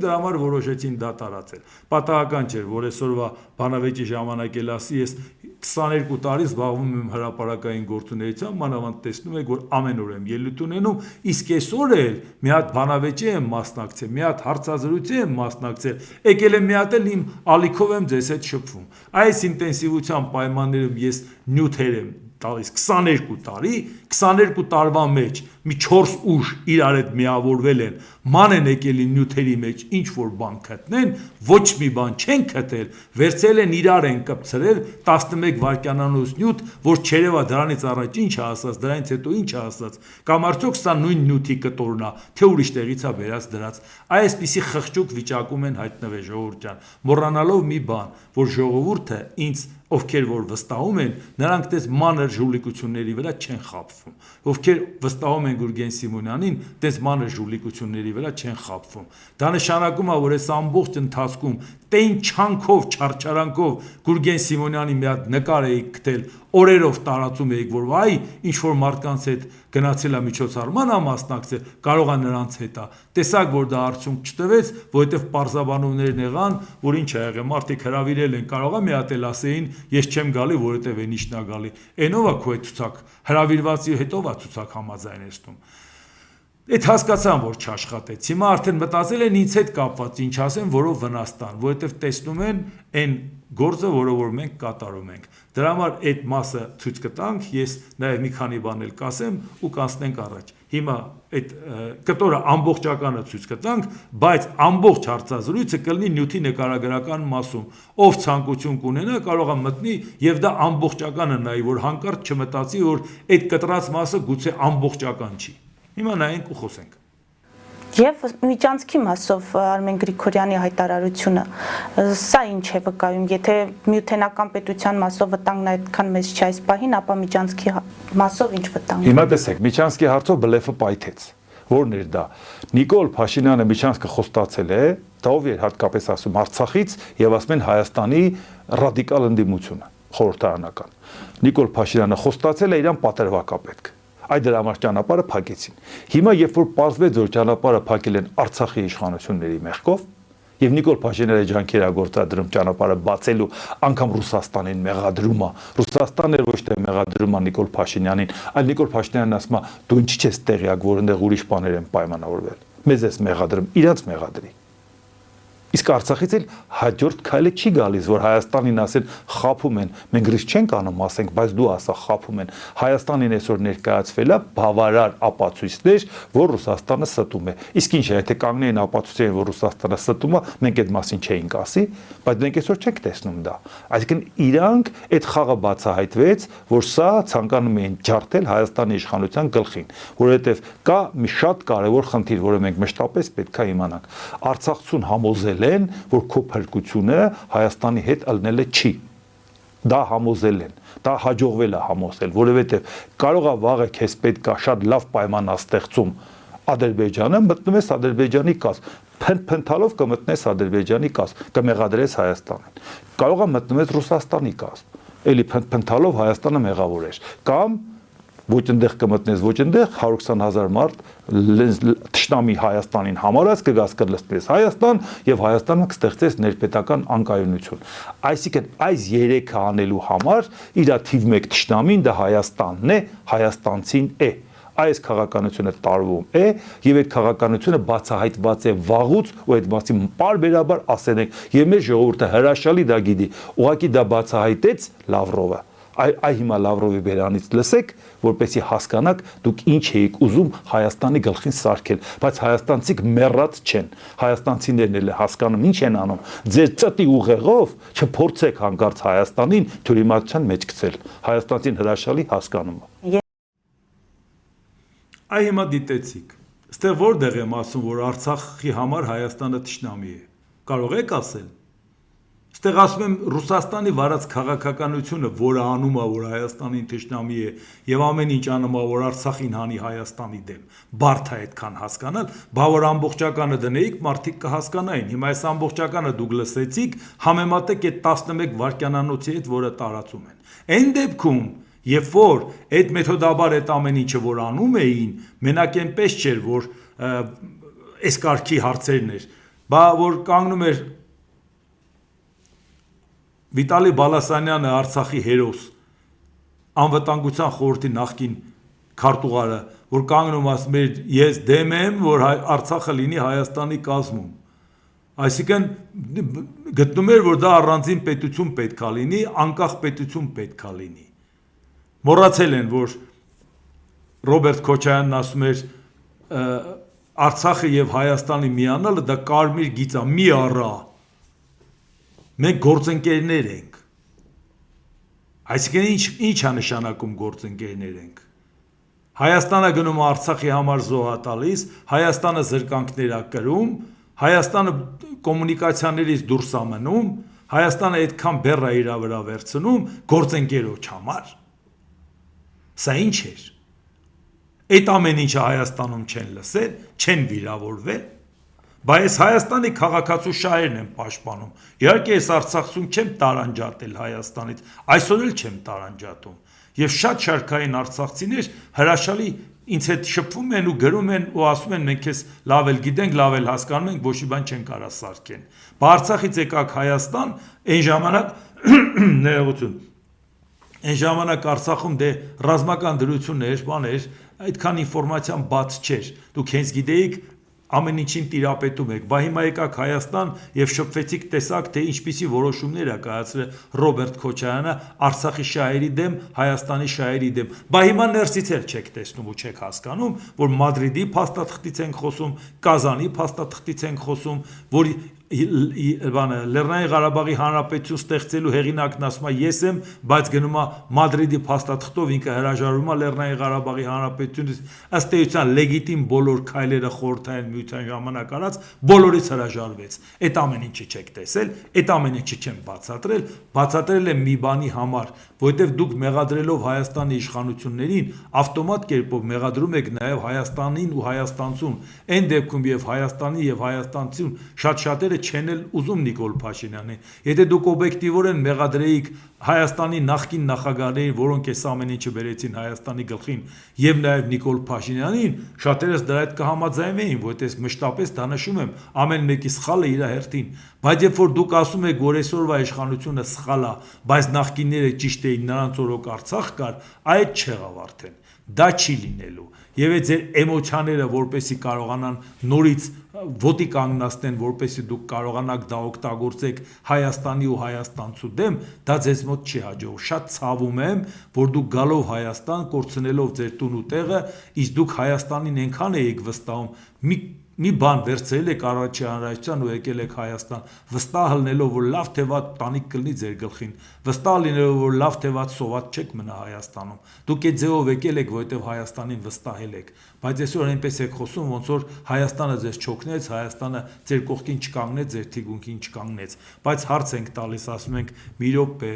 դրա համար որոշեցին դա տարածել։ Պատահական չէր, որ այսօրվա բանավեճի ժամանակ էլ ասի, ես 22 տարի զբաղվում եմ հրապարակային գործունեությամբ, մանավանդ տեսնում եք, որ ամեն օր եմ ելույթ ունենում, իսկ այսօր էլ մի հատ բանավեճի եմ մասնակցել, մի հատ հարցազրույցի եմ մասնակցել, եկել եմ մի հատ էլ իմ ալիքով եմ ձեզ հետ շփվում։ Այս ինտենսիվության պայմաններում ես նյութեր եմ տալիս 22 տարի, 22 տարվա մեջ մի 4 ուժ իրար հետ միավորվել են, ման են եկել նյութերի մեջ ինչ որ բան գտնեն, ոչ մի բան չեն գտել, վերցել են իրար են կպցրել 11 վայրկյանանոց նյութ, որ չերևա դրանից առաջ ինչ է ասած, դրանից հետո ինչ է ասած, կամ արդյոք սա նույն նյութի կտորն է, թե ուրիշ տեղից է վերած դրած։ Այսպիսի խղճուկ վիճակում են հայտնվել ժողովուրդ ջան, մոռանալով մի բան, որ ժողովուրդը ինձ ովքեր որ վստահում են, նրանք դες մանր ժուլիկությունների վրա չեն խաբվում, ովքեր վստահում են Գուրգեն Սիմոնյանին, դες մանր ժուլիկությունների վրա չեն խաբվում։ Դա նշանակում է, որ այս ամբողջ ընթացքում տեն չանքով, չարչարանքով Գուրգեն Սիմոնյանի մի հատ նկար էիք գտել, օրերով տարածում էիք, որ այ ինչ որ մարդկանց հետ գնացել է միջոցառման մասնակցել, կարող է նրանց հետ է։ Տեսակ որ դա արդյունք չտվեց, որովհետև պարզաբանումներն եղան, որ ինչ է եղել, մարդիկ հրավիրել են, կարող է մի հատ էլ ասեին, ես չեմ գալի, որովհետև այն ինչն է գալի։ Այնով է քո ցուցակ, հրավիրվածի հետով է ցուցակ համաձայնեցնում։ Այդ հասկացան, որ չաշխատեց։ Հիմա արդեն մտածել են ինձ հետ կապված, ինչ ասեն, որով Վնաստան, որովհետև տեսնում են այն գործը, որը որ մենք կատարում ենք։ Դրա համար այդ մասը ցույց կտանք, ես նաև մի քանի բան էլ կասեմ ու կանցնենք առաջ։ Հիմա այդ կտորը ամբողջականը ցույց կտանք, բայց ամբողջ հարցազրույցը կլինի նյութի նկարագրական մասում։ Ով ցանկություն կունենա, կարող է մտնի եւ դա ամբողջականը նայի, որ հանկարծ չմտածի, որ այդ կտրած մասը գուցե ամբողջական չի։ Հիմա նայենք ու խոսենք։ Եվ միջանցքի մասով Արմեն Գրիգորյանի հայտարարությունը, սա ինչ է վկայում, եթե միութենական պետության մասով վտանգն այդքան մեծ չի այս պահին, ապա միջանցքի մասով ինչ վտանգ։ Հիմա տեսեք, միջանցքի հարցով բլեֆը պայթեց։ Որն էր դա։ Նիկոլ Փաշինյանը միջանցքը խոստացել է, դա ով էր հատկապես ասում Արցախից եւ ասում են Հայաստանի ռադիկալ ընդդիմությունը, խորհրդարանական։ Նիկոլ Փաշինյանը խոստացել է իրան պատրվակ է պետք։ Այդ դրա համար ճանապարհը փակեցին։ Հիմա երբ որ պարզվեց, որ ճանապարհը փակել են Արցախի իշխանությունների մեղքով, եւ Նիկոլ Փաշինյանը ջանքեր է գործադրում ճանապարհը բացելու, անգամ Ռուսաստանին մեղադրում է։ Ռուսաստանն էր ոչ թե մեղադրում է Նիկոլ Փաշինյանին, այլ Նիկոլ Փաշինյանն ասում է՝ դու ինչի՞ չես տեղյակ, որ այնտեղ ուրիշ բաներ են պայմանավորվել։ Մեզ էս մեղադրում, իրանց մեղադրի։ Իսկ Արցախից էլ հաջորդ քայլը չի գալիս, որ Հայաստանին ասեն խափում են, մենք գրիշ չենք անում, ասենք, բայց դու ասա խափում են։ Հայաստանին այսօր ներկայացվել է բավարար ապացույցներ, որ Ռուսաստանը ստում է։ Իսկ ինչ է, եթե կանգնեին ապացույցները, որ Ռուսաստանը ստում է, մենք այդ մասին չէինք ասի, բայց մենք այսօր չենք տեսնում դա։ Այսինքն իրանք այդ խաղը բացահայտվեց, որ սա ցանկանում էին ջարդել Հայաստանի իշխանության գլխին, որովհետև կա մի շատ կարևոր խնդիր, որը մենք մշտապես պետք է իմանանք։ Արցախցուն համոզել են, որ քո փրկությունը Հայաստանի հետ ըլնելը չի։ Դա համոզել են, դա հաջողվել է համոզել, որովհետև կարող է վաղը քեզ պետք է շատ լավ պայմանաստեղծում Ադրբեջանը, մտնում ես Ադրբեջանի կազմ, փնթփնթալով կմտնես Ադրբեջանի կազմ, կմեղադրես Հայաստանին։ Կարող է մտնում ես Ռուսաստանի կազմ, էլի փնթփնթալով Հայաստանը մեղավոր էր, կամ ոչ այնտեղ կմտնես, ոչ այնտեղ 120,000 մարդ թշնամի Հայաստանին համարած կգաս կլստես Հայաստան եւ Հայաստանը կստեղծես ներպետական անկայունություն։ Այսինքն այս երեքը անելու համար իր թիվ 1 թշնամին դա Հայաստանն է, հայաստանցին է։ Այս քաղաքականությունը տարվում է եւ այդ քաղաքականությունը բացահայտված է վաղուց ու այդ մասին պարբերաբար ասել ենք եւ մեր ժողովուրդը հրաշալի դա գիտի։ Ուղղակի դա բացահայտեց Լավրովը։ Այ հիմա Լավրովի բերանից լսեք, որպեսզի հասկանաք դուք ինչ էիք ուզում Հայաստանի գլխին սարքել, բայց հայաստանցիք մեռած չեն։ Հայաստանցիներն էլ հասկանում ինչ են անում։ Ձեր ծտի ուղեղով չփորձեք հանկարծ Հայաստանին թյուրիմացության մեջ գցել։ Հայաստանցին հրաշալի հասկանում է։ Այ հիմա դիտեցիք։ Ստեղ որտեղ եմ ասում, որ Արցախի համար Հայաստանը թշնամի է։ Կարող եք ասել։ Ստեղ ասում եմ Ռուսաստանի վարած քաղաքականությունը, որը անում է, որ Հայաստանին թշնամի է եւ ամեն ինչ անում է, որ Արցախին հանի Հայաստանի դեմ։ Բարդ է այդքան հասկանալ, բա որ ամբողջականը դնեիք, մարդիկ կհասկանային։ Հիմա այս ամբողջականը դուք լսեցիք, համեմատեք այդ 11 վայրկյանանոցի հետ, որը տարածում են։ Այն դեպքում Երբ որ այդ մեթոդաբար այդ ամեն ինչը որ անում էին, մենակ այնպես չէր, որ այս կարգի հարցերն էր, բա որ կանգնում էր Վիտալի Բալասանյանը, Արցախի հերոս, անվտանգության խորհրդի նախկին քարտուղարը, որ կանգնում ասում էր, ես դեմ եմ, որ Արցախը լինի Հայաստանի կազմում։ Այսինքն գտնում էր, որ դա առանձին պետություն պետք է լինի, անկախ պետություն պետք է լինի։ Մոռացել են, որ Ռոբերտ Քոչարյանն ասում էր Արցախը եւ Հայաստանի միանալը դա կարմիր գիծ է, մի առա։ Մենք գործընկերներ ենք։ Այսինքն ինչ է նշանակում գործընկերներ ենք։ Հայաստանը գնում է Արցախի համար զոհա տալիս, Հայաստանը զրկանքներ է կրում, Հայաստանը կոմունիկացիաներից դուրս է մնում, Հայաստանը այդքան բեռ է իր վրա վերցնում գործընկերոջ համար։ Սա ինչ էր։ Այդ ամեն ինչը Հայաստանում չեն լսել, չեն վիրավորվել, բայց Հայաստանի քաղաքացու շահերն են պաշտպանում։ Իհարկե ես Արցախում չեմ տարանջատել Հայաստանից, այսօր էլ չեմ տարանջատում։ Եվ շատ շարքային արցախցիներ հրաշալի ինձ հետ շփվում են ու գրում են ու ասում են մենք քեզ լավ էլ գիտենք, լավ էլ հասկանում ենք, ոչ մի բան չեն կարա սարքեն։ Բա Արցախից եկաք Հայաստան, այն ժամանակ ներողություն։ Այն ժամանակ Արցախում դե ռազմական դրություններ, բաներ, այդքան ինֆորմացիան բաց չէր։ Դուք հենց գիտեիք ամեն ինչին տիրապետում եք։ Բա հիմա եկաք Հայաստան եւ շփվեցիք, տեսաք, թե ինչպիսի որոշումներ է կայացրել Ռոբերտ Քոչարյանը Արցախի շահերի դեմ, Հայաստանի շահերի դեմ։ Բա հիմա ներսից էլ չեք տեսնում ու չեք հասկանում, որ Մադրիդի փաստաթղթից ենք խոսում, Կազանի փաստաթղթից ենք խոսում, որ Լեռնային Ղարաբաղի Հանրապետություն ստեղծելու հեղինակն ասում է ես եմ, բայց գնում է Մադրիդի փաստաթղթով ինքը հրաժարվում է Լեռնային Ղարաբաղի Հանրապետությունից, ըստ էության լեգիտիմ բոլոր քայլերը խորհրդային միության ժամանակ արած բոլորից հրաժարվեց։ Այդ ամեն ինչը չեք տեսել, այդ ամեն ինչը չեմ բացատրել եմ մի բանի համար, որովհետև դուք մեղադրելով Հայաստանի իշխանություններին ավտոմատ կերպով մեղադրում եք նաև Հայաստանին ու հայաստանցուն, այն դեպքում եւ Հայաստանի եւ հայաստանցուն շատ-շատերը չեն էլ ուզում Նիկոլ Փաշինյանին։ Եթե դուք օբյեկտիվորեն մեղադրեիք Հայաստանի նախկին նախագահներին, որոնք այս ամեն ինչը բերեցին Հայաստանի գլխին, եւ նաեւ Նիկոլ Փաշինյանին, շատերս դրա հետ կհամաձայնվեին, որտես մշտապես դա նշում եմ, ամեն մեկի սխալը իր հերթին։ Բայց երբ որ դուք ասում եք, որ այսօրվա իշխանությունը սխալ է, բայց նախկինները ճիշտ էին, նրանց օրոք Արցախ կար, այդ չեղավ արդեն։ Դա չի լինելու։ Եվ այդ ձեր էմոցիաները, որպեսի կարողանան նորից ոտի կանգնացնեն, որպեսի դուք կարողանաք դա օգտագործեք Հայաստանի ու հայաստանցու դեմ, դա ձեզ մոտ չի հաջող։ Շատ ցավում եմ, որ դուք գալով Հայաստան, կորցնելով ձեր տուն ու տեղը, իսկ դուք Հայաստանին այնքան եք վստահում, մի բան վերցրել եք առաջի հանրայնության ու եկել եք Հայաստան, վստահ լինելով, որ լավ թե վատ տանիք կլինի ձեր գլխին, վստահ լինելով, որ լավ թե վատ սոված չեք մնա Հայաստանում։ Դուք այդ ձևով եկել եք, որովհետև Հայաստանին վստահել եք, բայց այսօր այնպես եք խոսում, ոնց որ Հայաստանը ձեզ չօգնեց, Հայաստանը ձեր կողքին չկանգնեց, ձեր թիկունքին չկանգնեց, բայց հարց ենք տալիս, ասում ենք՝ մի րոպե,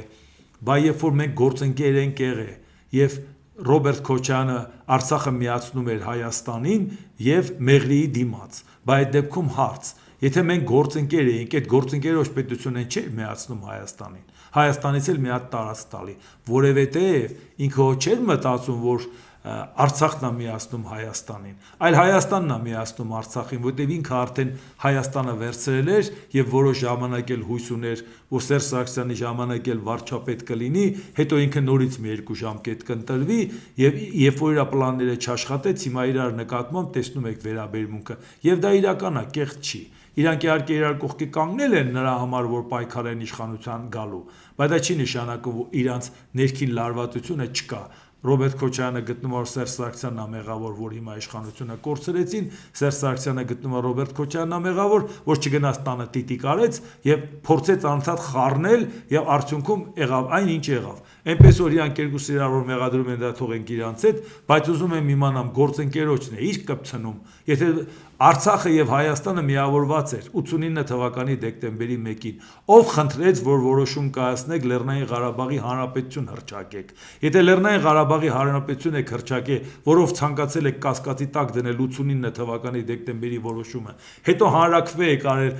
բա երբ որ մենք գործընկեր ենք եղել եւ Ռոբերտ Քոչարյանը Արցախը միացնում էր Հայաստանին եւ Մեղրիի դիմաց, բայց այդ դեպքում հարց, եթե մենք գործընկեր էինք, այդ գործընկերոջ պետությունը չէր միացնում Հայաստանին, Հայաստանից էլ մի հատ տարած տալի, որովհետեւ ինքը չէր մտածում, որ Արցախն է միացնում Հայաստանին, այլ Հայաստանն է միացնում Արցախին, որտեղ ինքը արդեն Հայաստանը վերցրել էր եւ որոշ ժամանակ էլ հույս ուներ, որ Սերժ Սարգսյանի ժամանակ էլ վարչապետ կլինի, հետո ինքը նորից մի 2 ժամկետ կընտրվի եւ երբ որ իր պլանները չաշխատեց, հիմա իրար նկատմամբ տեսնում եք վերաբերմունքը եւ դա իրական է, կեղծ չի։ Իրանք իհարկե իրար կողքի կանգնել են նրա համար, որ պայքարեն իշխանության գալու, բայց դա չի նշանակում, որ իրանց ներքին լարվածությունը չկա։ Ռոբերտ Քոչարյանը գտնում է, որ Սերժ Սարգսյանն է մեղավոր, որ հիմա իշխանությունը կորցրեցին, Սերժ Սարգսյանը գտնում է Ռոբերտ Քոչարյանն է մեղավոր, որ չգնաց տանը տիտիկ արեց եւ փորձեց անընդհատ խառնել եւ արդյունքում եղավ այն ինչ եղավ։ Այնպես որ իրանք երկուսը իրար որ մեղադրում են դա թողենք իրանց հետ, բայց ուզում եմ իմանամ գործընկերոջն է իր կպցնում, եթե Արցախը եւ Հայաստանը միավորված էր 89 թվականի դեկտեմբերի 1-ին, ով խնդրեց, որ որոշում կայացնեք Լեռնային Ղարաբաղի Հանրապետություն հռչակեք։ Եթե Լեռնային Ղարաբաղի Հանրապետություն եք հռչակել, որով ցանկացել եք կասկածի տակ դնել 89 թվականի դեկտեմբերի որոշումը, հետո հանրակրվե եք արել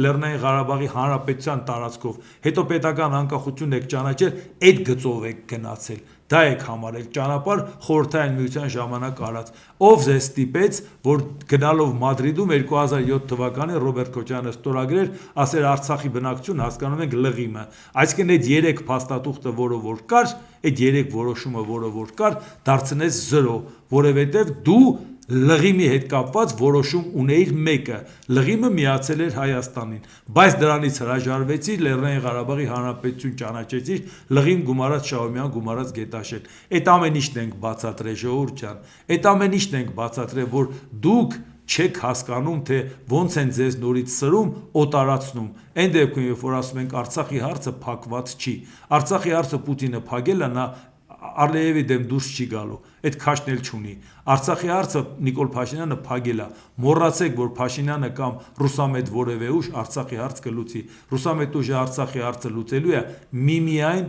Լեռնային Ղարաբաղի Հանրապետության տարածքով, հետո պետական անկախություն եք ճանաչել, այդ գծով եք գնացել։ Դա եք համարել ճանապարհ խորհրդային միության ժամանակ արած, ով ձեզ ստիպեց, որ գնալով Մադրիդում 2007 թվականին Ռոբերտ Քոչարյանը ստորագրեր, ասեր Արցախի բնակչություն հասկանում ենք լղիմը, այսինքն այդ 3 փաստաթուղթը, որը որ կար, այդ 3 որոշումը, որը որ կար, դարձնեց 0, որովհետև դու լղիմի հետ կապված որոշում ունեիր մեկը, լղիմը միացել էր Հայաստանին, բայց դրանից հրաժարվեցի, Լեռնային Ղարաբաղի Հանրապետություն ճանաչեցիր, լղիմ գումարած Շահումյան, գումարած Գետաշեն։ Այդ ամեն ինչն ենք բացատրել, ժողովուրդ ջան, այդ ամեն ինչն ենք բացատրել, որ դուք չեք հասկանում, թե ոնց են ձեզ նորից սրում, օտարացնում։ Այն դեպքում, երբ որ ասում ենք Արցախի հարցը փակված չի, Արցախի հարցը Պուտինը փակել է, նա Ալիևի դեմ դուրս չի գալու, այդ քաշն էլ չունի։ Արցախի հարցը Նիկոլ Փաշինյանը փակել է։ Մոռացեք, որ Փաշինյանը կամ ռուսամետ որևէ ուժ Արցախի հարց կլուծի։ Ռուսամետ ուժը Արցախի հարցը լուծելու է միմիայն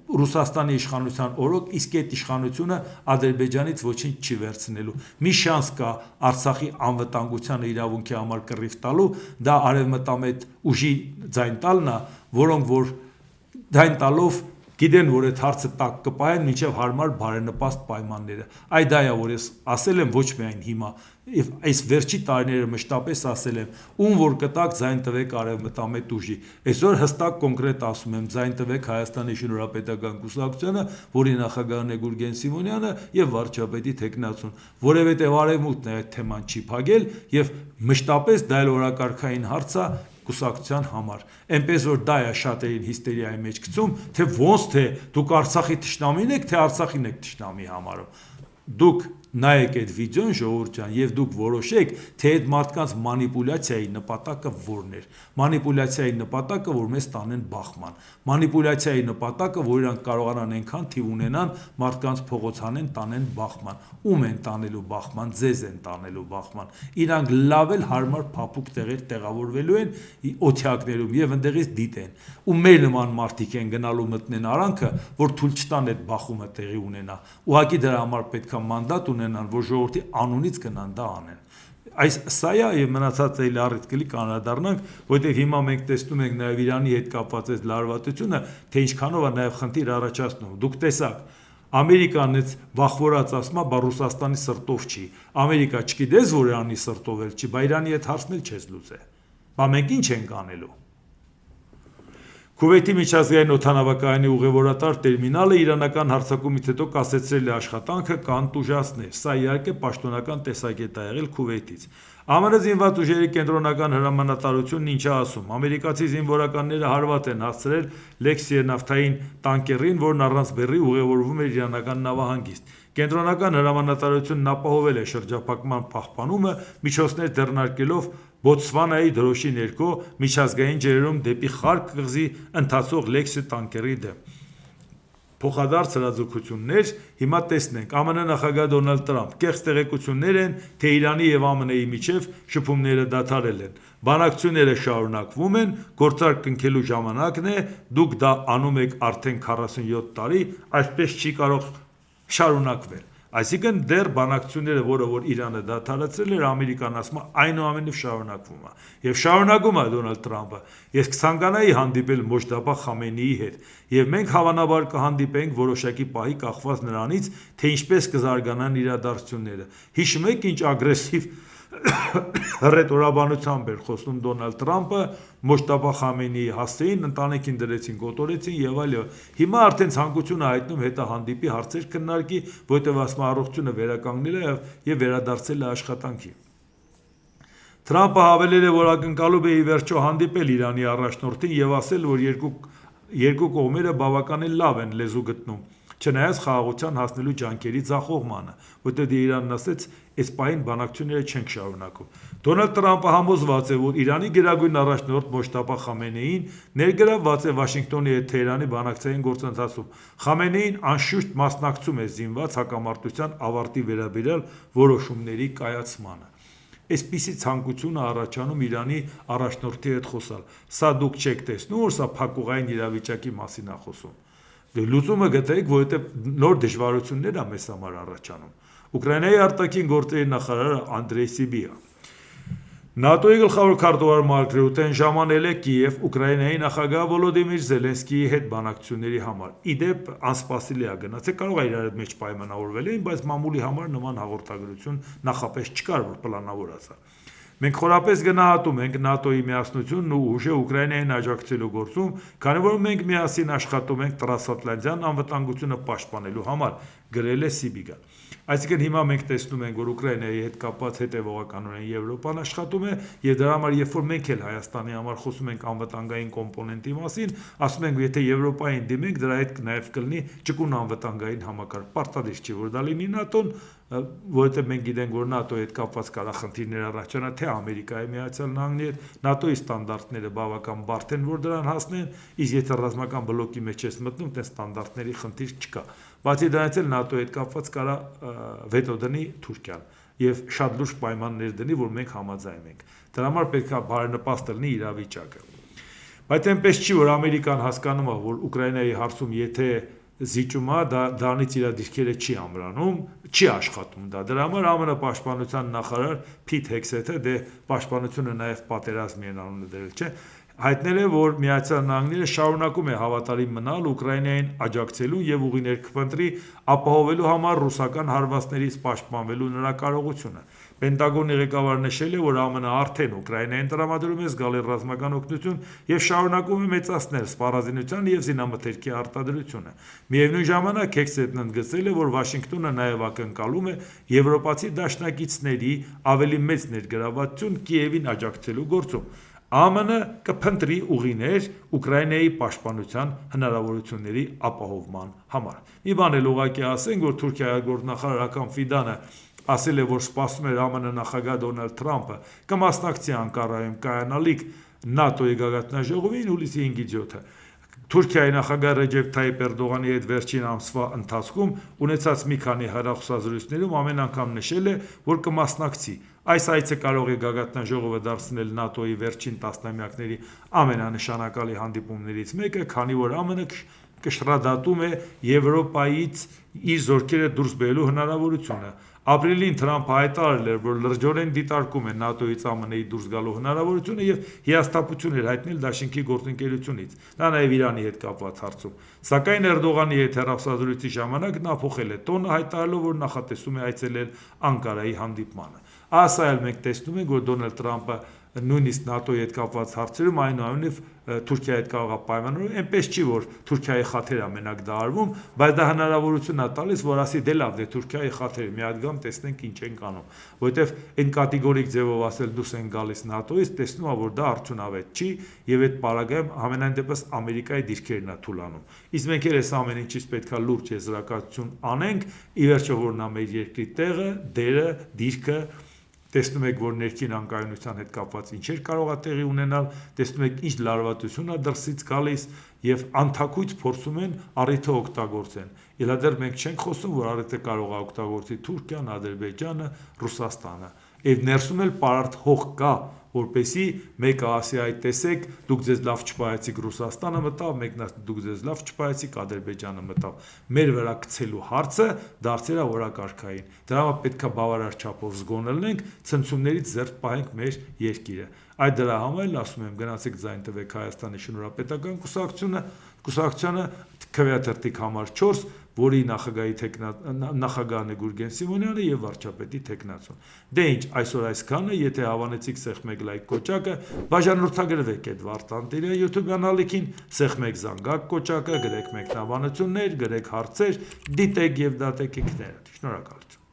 Ռուսաստանի իշխանության օրոք, իսկ այդ իշխանությունը Ադրբեջանից ոչինչ չի վերցնելու։ Մի շանս կա Արցախի անվտանգությանը իրավունքի համար կռիվ տալու, դա արևմտամետ ուժի ձայն տալն է, որոնք որ ձայն տալով գիտեն, որ այդ հարցը տակ կպահեն մինչև հարմար բարենպաստ պայմանները։ Այ դա է, որ ես ասել եմ ոչ միայն հիմա, եւ այս վերջի տարիները մշտապես ասել եմ, ում որ կտակ ձայն տվեք արևմտամետ ուժի։ Այսօր հստակ կոնկրետ ասում եմ, ձայն տվեք Հայաստանի Շինուրապետական կուսակցությանը, որի նախագահն է Գուրգեն Սիմոնյանը եւ վարչապետի թեկնածուն, որովհետեւ արևմուտքն այդ թեման չի փակել եւ մշտապես դա էլ օրակարգային հարց է կուսակցության համար։ Այնպես որ դա է շատերին հիստերիայի մեջ գցում, թե ոնց թե դուք Արցախի թշնամին եք, թե Արցախին եք թշնամի համարում։ Դուք նայեք այդ վիդեոն, ժողովուրդ ջան, եւ դուք որոշեք, թե այդ մարդկանց մանիպուլյացիայի նպատակը որն էր։ Մանիպուլյացիայի նպատակը, որ մեզ տանեն բախման։ Մանիպուլյացիայի նպատակը, որ իրանք կարողանան այնքան թիվ ունենան, մարդկանց փողոցանեն, տանեն բախման։ Ում են տանելու բախման, ձեզ են տանելու բախման։ Իրանք լավ էլ հարմար փափուկ տեղեր տեղավորվելու են օթյակներում եւ ընդեղից դիտեն։ Ու մեր նման մարդիկ են գնալու մտնեն արանքը, որ թույլ չտան այդ բախումը տեղի ունենա։ Ուղղակի դրա համար պետք է մանդատ ունենան, որ ժողովրդի անունից գնան դա անեն։ Այս սա է եւ մնացած էլի առիթ կլի կանադառնանք, որտեղ հիմա մենք տեսնում ենք նաեւ Իրանի հետ կապված այս լարվածությունը, թե ինչքանով է նաեւ խնդիր առաջացնում։ Դուք տեսաք, Ամերիկան այդ վախվորած ասում է, բա Ռուսաստանի սրտով չի։ Ամերիկա չգիտես, որ Իրանի սրտով էլ չի, բա Իրանի այդ հարցն էլ չես լուծե։ Բա մենք ինչ ենք անելու։ Քուվեյթի միջազգային օդանավակայանի ուղևորատար տերմինալը իրանական հարձակումից հետո կասեցրել է աշխատանքը կանտուժացներ։ Սա իհարկե պաշտոնական տեսակետ է եղել Քուվեյթից։ ԱՄՆ զինված ուժերի կենտրոնական հրամանատարությունն ինչ է ասում։ Ամերիկացի զինվորականները հարված են հասցրել Լեքսիա նավթային տանկերին, որն առանց բեռի ուղևորվում էր իրանական նավահանգիստ։ Կենտրոնական հրամանատարությունն ապահովել է շրջափակման պահպանումը, միջոցներ ձեռնարկելով Բոտսվանայի դրոշի ներքո միջազգային ջրերում դեպի Խարկ կղզի ընթացող Լեքսի տանկերի դեմ։ Փոխադարձ հրաձգություններ, հիմա տեսնենք, ԱՄՆ նախագահ Դոնալդ Տրամփ կեղծ տեղեկություններ են, թե Իրանի եւ ԱՄՆ-ի միջև շփումները դադարել են։ Բանակցությունները շարունակվում են, գործարք կնքելու ժամանակն է, դուք դա անում եք արդեն 47 տարի, այսպես չի կարող շարունակվել։ Այսինքն դեռ բանակցությունները, որը որ Իրանը դադարեցրել էր, Ամերիկան ասում է այնուամենայնիվ շարունակվում է։ Եվ շարունակում է Դոնալդ Տրամփը։ Ես կցանկանայի հանդիպել Մոջտաբա Խամենեիի հետ, եւ մենք հավանաբար կհանդիպենք որոշակի պահի կախված նրանից, թե ինչպես կզարգանան իրադարձությունները։ Հիշում եք ինչ ագրեսիվ հռետորաբանությամբ էր խոսում Դոնալդ Տրամփը, Մոջտաբա Խամենեիի հասցեին, ընտանիքին դրեցին, կոտորեցին եւ այլ։ Հիմա արդեն ցանկություն է հայտնում հետը հանդիպի հարցեր քննարկի, որտեղ ասում առողջությունը վերականգնել է եւ վերադարձել է աշխատանքի։ Տրամփը հավելել է, որ ակնկալում է ի վերջո հանդիպել Իրանի առաջնորդին եւ ասել, որ երկու կողմերը բավականին լավ են լեզու գտնում, չնայած խաղաղության հասնելու ջանքերի ձախողմանը, որտեղ Իրանն ասեց, այս պահին բանակցությունները չենք շարունակում։ Դոնալդ Տրամփը համոզված է, որ Իրանի գերագույն առաջնորդ Մոջտաբա Խամենեին ներգրավված է Վաշինգտոնի հետ Թեհրանի բանակցային գործընթացում։ Խամենեին անշուշտ մասնակցում է զինված հակամարտության ավարտի վերաբերյալ որոշումների կայացմանը։ Այսպիսի ցանկություն է առաջանում Իրանի առաջնորդի հետ խոսալ։ Սա դուք չեք տեսնում, որ սա փակուղային իրավիճակի մասին է խոսում։ Լուծումը գտեք, որովհետև նոր դժվարություններ է մեզ համար առաջանում։ Ուկրաինայի արտաքին գործերի նախարարը Անդրեյ Սիբիա ՆԱՏՕ-ի գլխավոր քարտուղար Մարկ Ռյուտեն ժամանել է Կիև Ուկրաինայի նախագահ Վոլոդիմիր Զելենսկիի հետ բանակցությունների համար։ Իդեպ անսպասելի է գնացել, կարող է իրար հետ մեջ պայմանավորվել էին, բայց մամուլի համար նման հաղորդագրություն նախապես չկար, որ պլանավորած է։ Մենք խորապես գնահատում ենք ՆԱՏՕ-ի միասնությունն ու ուժը Ուկրաինային աջակցելու գործում, քանի որ մենք միասին աշխատում ենք տրանսատլանտյան անվտանգությունը պաշտպանելու համար, գրել է Սիբիգան։ Այսինքն հիմա մենք տեսնում ենք, որ Ուկրաինայի հետ կապված հետևողականորեն Եվրոպան աշխատում է, եւ դրա համար երբ որ մենք էլ Հայաստանի համար խոսում ենք անվտանգային կոմպոնենտի մասին, ասում ենք, եթե Եվրոպային դիմենք, դրա հետ նաեւ կլինի ճկուն անվտանգային համակարգ։ Պարտադիր չի, որ դա լինի ՆԱՏՕ-ն, որովհետեւ մենք գիտենք, որ ՆԱՏՕ-ի հետ կապված կարա խնդիրներ առաջանա թե Ամերիկայի Միացյալ Նահանգների հետ, ՆԱՏՕ-ի ստանդարտները բավական բարդ են, որ դրան հասնեն, իսկ եթե ռազմական բլոկի մեջ ես մտնում, դες ստանդարտների խնդիր չկա։ Բացի դրանից էլ ՆԱՏՕ-ի հետ կապված կարա վետո դնի Թուրքիան եւ շատ լուրջ պայմաններ դնի, որ մենք համաձայնենք։ Դրա համար պետք է բարենպաստ լինի իրավիճակը։ Բայց այնպես չի, որ Ամերիկան հասկանում է, որ Ուկրաինայի հարցում եթե զիջում է, դրանից իր դիրքերը չի ամրանում, չի աշխատում դա։ Դրա համար ԱՄՆ պաշտպանության նախարար Փիթ Հեքսեթը դե պաշտպանությունը նաեւ պատերազմի են անունը դրել, չէ՞, հայտնել է, որ Միացյալ Նահանգները շարունակում է հավատարիմ մնալ Ուկրաինային աջակցելու եւ ուղիներ կփնտրի ապահովելու համար ռուսական հարվածներից պաշտպանվելու նրա կարողությունը։ Պենտագոնի ղեկավարը նշել է, որ ԱՄՆ արդեն Ուկրաինային տրամադրում է զգալի ռազմական օգնություն եւ շարունակում է մեծացնել սպառազինության եւ զինամթերքի արտադրությունը։ Միևնույն ժամանակ Հեքսետն ընդգծել է, որ Վաշինգտոնը նաեւ ակնկալում է եվրոպացի դաշնակիցների ավելի մեծ ներգրավվածություն Կիևին աջակցելու գործում։ ԱՄՆ կփնտրի ուղիներ Ուկրաինայի պաշտպանության հնարավորությունների ապահովման համար։ Մի բան էլ ուղղակի ասենք, որ Թուրքիայի գործնախարար Հական Ֆիդանը ասել է, որ սպասում էր ԱՄՆ նախագահ Դոնալդ Թրամփը կմասնակցի Անկարայում կայանալիք ՆԱՏՕ-ի գագաթնաժողովին հուլիսի 5-ից 7-ը։ Թուրքիայի նախագահ Ռեջեփ Թայիփ Էրդողանի հետ վերջին ամսվա ընթացքում ունեցած մի քանի հեռախոսազրույցներում ամեն անգամ նշել է, որ կմասնակցի։ Այս այցը կարող է գագաթնաժողովը դարձնել ՆԱՏՕ-ի վերջին տասնամյակների ամենանշանակալի հանդիպումներից մեկը, քանի որ ԱՄՆ կշռադատում է Եվրոպայից իր զորքերը դուրս բերելու հնարավորությունը։ Ապրիլին Թրամփը հայտարարել էր, որ լրջորեն դիտարկում է ՆԱՏՕ-ից ԱՄՆ-ի դուրս գալու հնարավորությունը եւ հիասթափություն էր հայտնել դաշինքի գործընկերությունից։ Դա նաեւ Իրանի հետ կապված հարցում։ Սակայն Էրդողանի հետ հեռախոսազրույցի ժամանակ նա փոխել է տոնը, հայտարարելով, որ նախատեսում է այցելել Անկարայի հանդիպմանը։ Ասա էլ մենք տեսնում ենք, որ Դոնալդ Թրամփը նույնիսկ ՆԱՏՕ-ի հետ կապված հարցերում այնուամենայնիվ Թուրքիայի հետ կարող է պայմանավորել, այնպես չի, որ Թուրքիայի խաթերը մենակ դա արվում, բայց դա հնարավորություն է տալիս, որ ասի դե լավ, դե Թուրքիայի խաթերը մի հատ գամ տեսնենք ինչ են անում, որովհետև այն կատեգորիկ ձևով ասել դուրս են գալիս ՆԱՏՕ-ից, տեսնում է, որ դա արդյունավետ չի եւ այդ պարագայում ամենայն դեպս Ամերիկայի դիրքերն է թուլանում։ Իսկ մենք էլ այս ամեն ինչից պետքա լուրջ եզրակացություն անենք, ի վերջո որ նա մեր երկրի տեղը, դերը, դիրքը տեսնում եք, որ ներքին անկայունության հետ կապված ինչեր կարող է տեղի ունենալ, տեսնում եք ինչ լարվածություն է դրսից գալիս եւ անթակույց փորձում են առիթը օգտագործեն։ Իլադեռ մենք չենք խոսում, որ առիթը կարող է օգտագործի Թուրքիան, Ադրբեջանը, Ռուսաստանը։ Եվ ներսում էլ պարարտ հող կա, որպեսի մեկը ասի այ տեսեք, դուք ձեզ լավ չպայեցիք Ռուսաստանը մտավ, մեկն ասի դուք ձեզ լավ չպայեցիք Ադրբեջանը մտավ։ Մեր վրա գցելու հարցը դարձել է օրակարգային։ Դրա համար պետքա բավարար չափով զգոնել ենք, ցնցումներից զերծ պահենք մեր երկիրը։ Այդ դրա համար էլ ասում եմ, գնացեք ձայն տվեք Հայաստանի շնորհապետական կուսակցությանը քվեաթերթիկ համար 4, որի նախագահն է Գուրգեն Սիմոնյանը եւ վարչապետի թեկնածուն։ Դե ինչ, այսօր այսքանը, եթե հավանեցիք Սեղմեք լայք կոճակը, բաժանորդագրվեք այդ Վարդանտիրը YouTube կանալիքին, Սեղմեք զանգակ կոճակը, գրեք մեկնաբանություններ, գրեք հարցեր, դիտեք եւ դատեք ինքներդ։ Շնորհակալություն։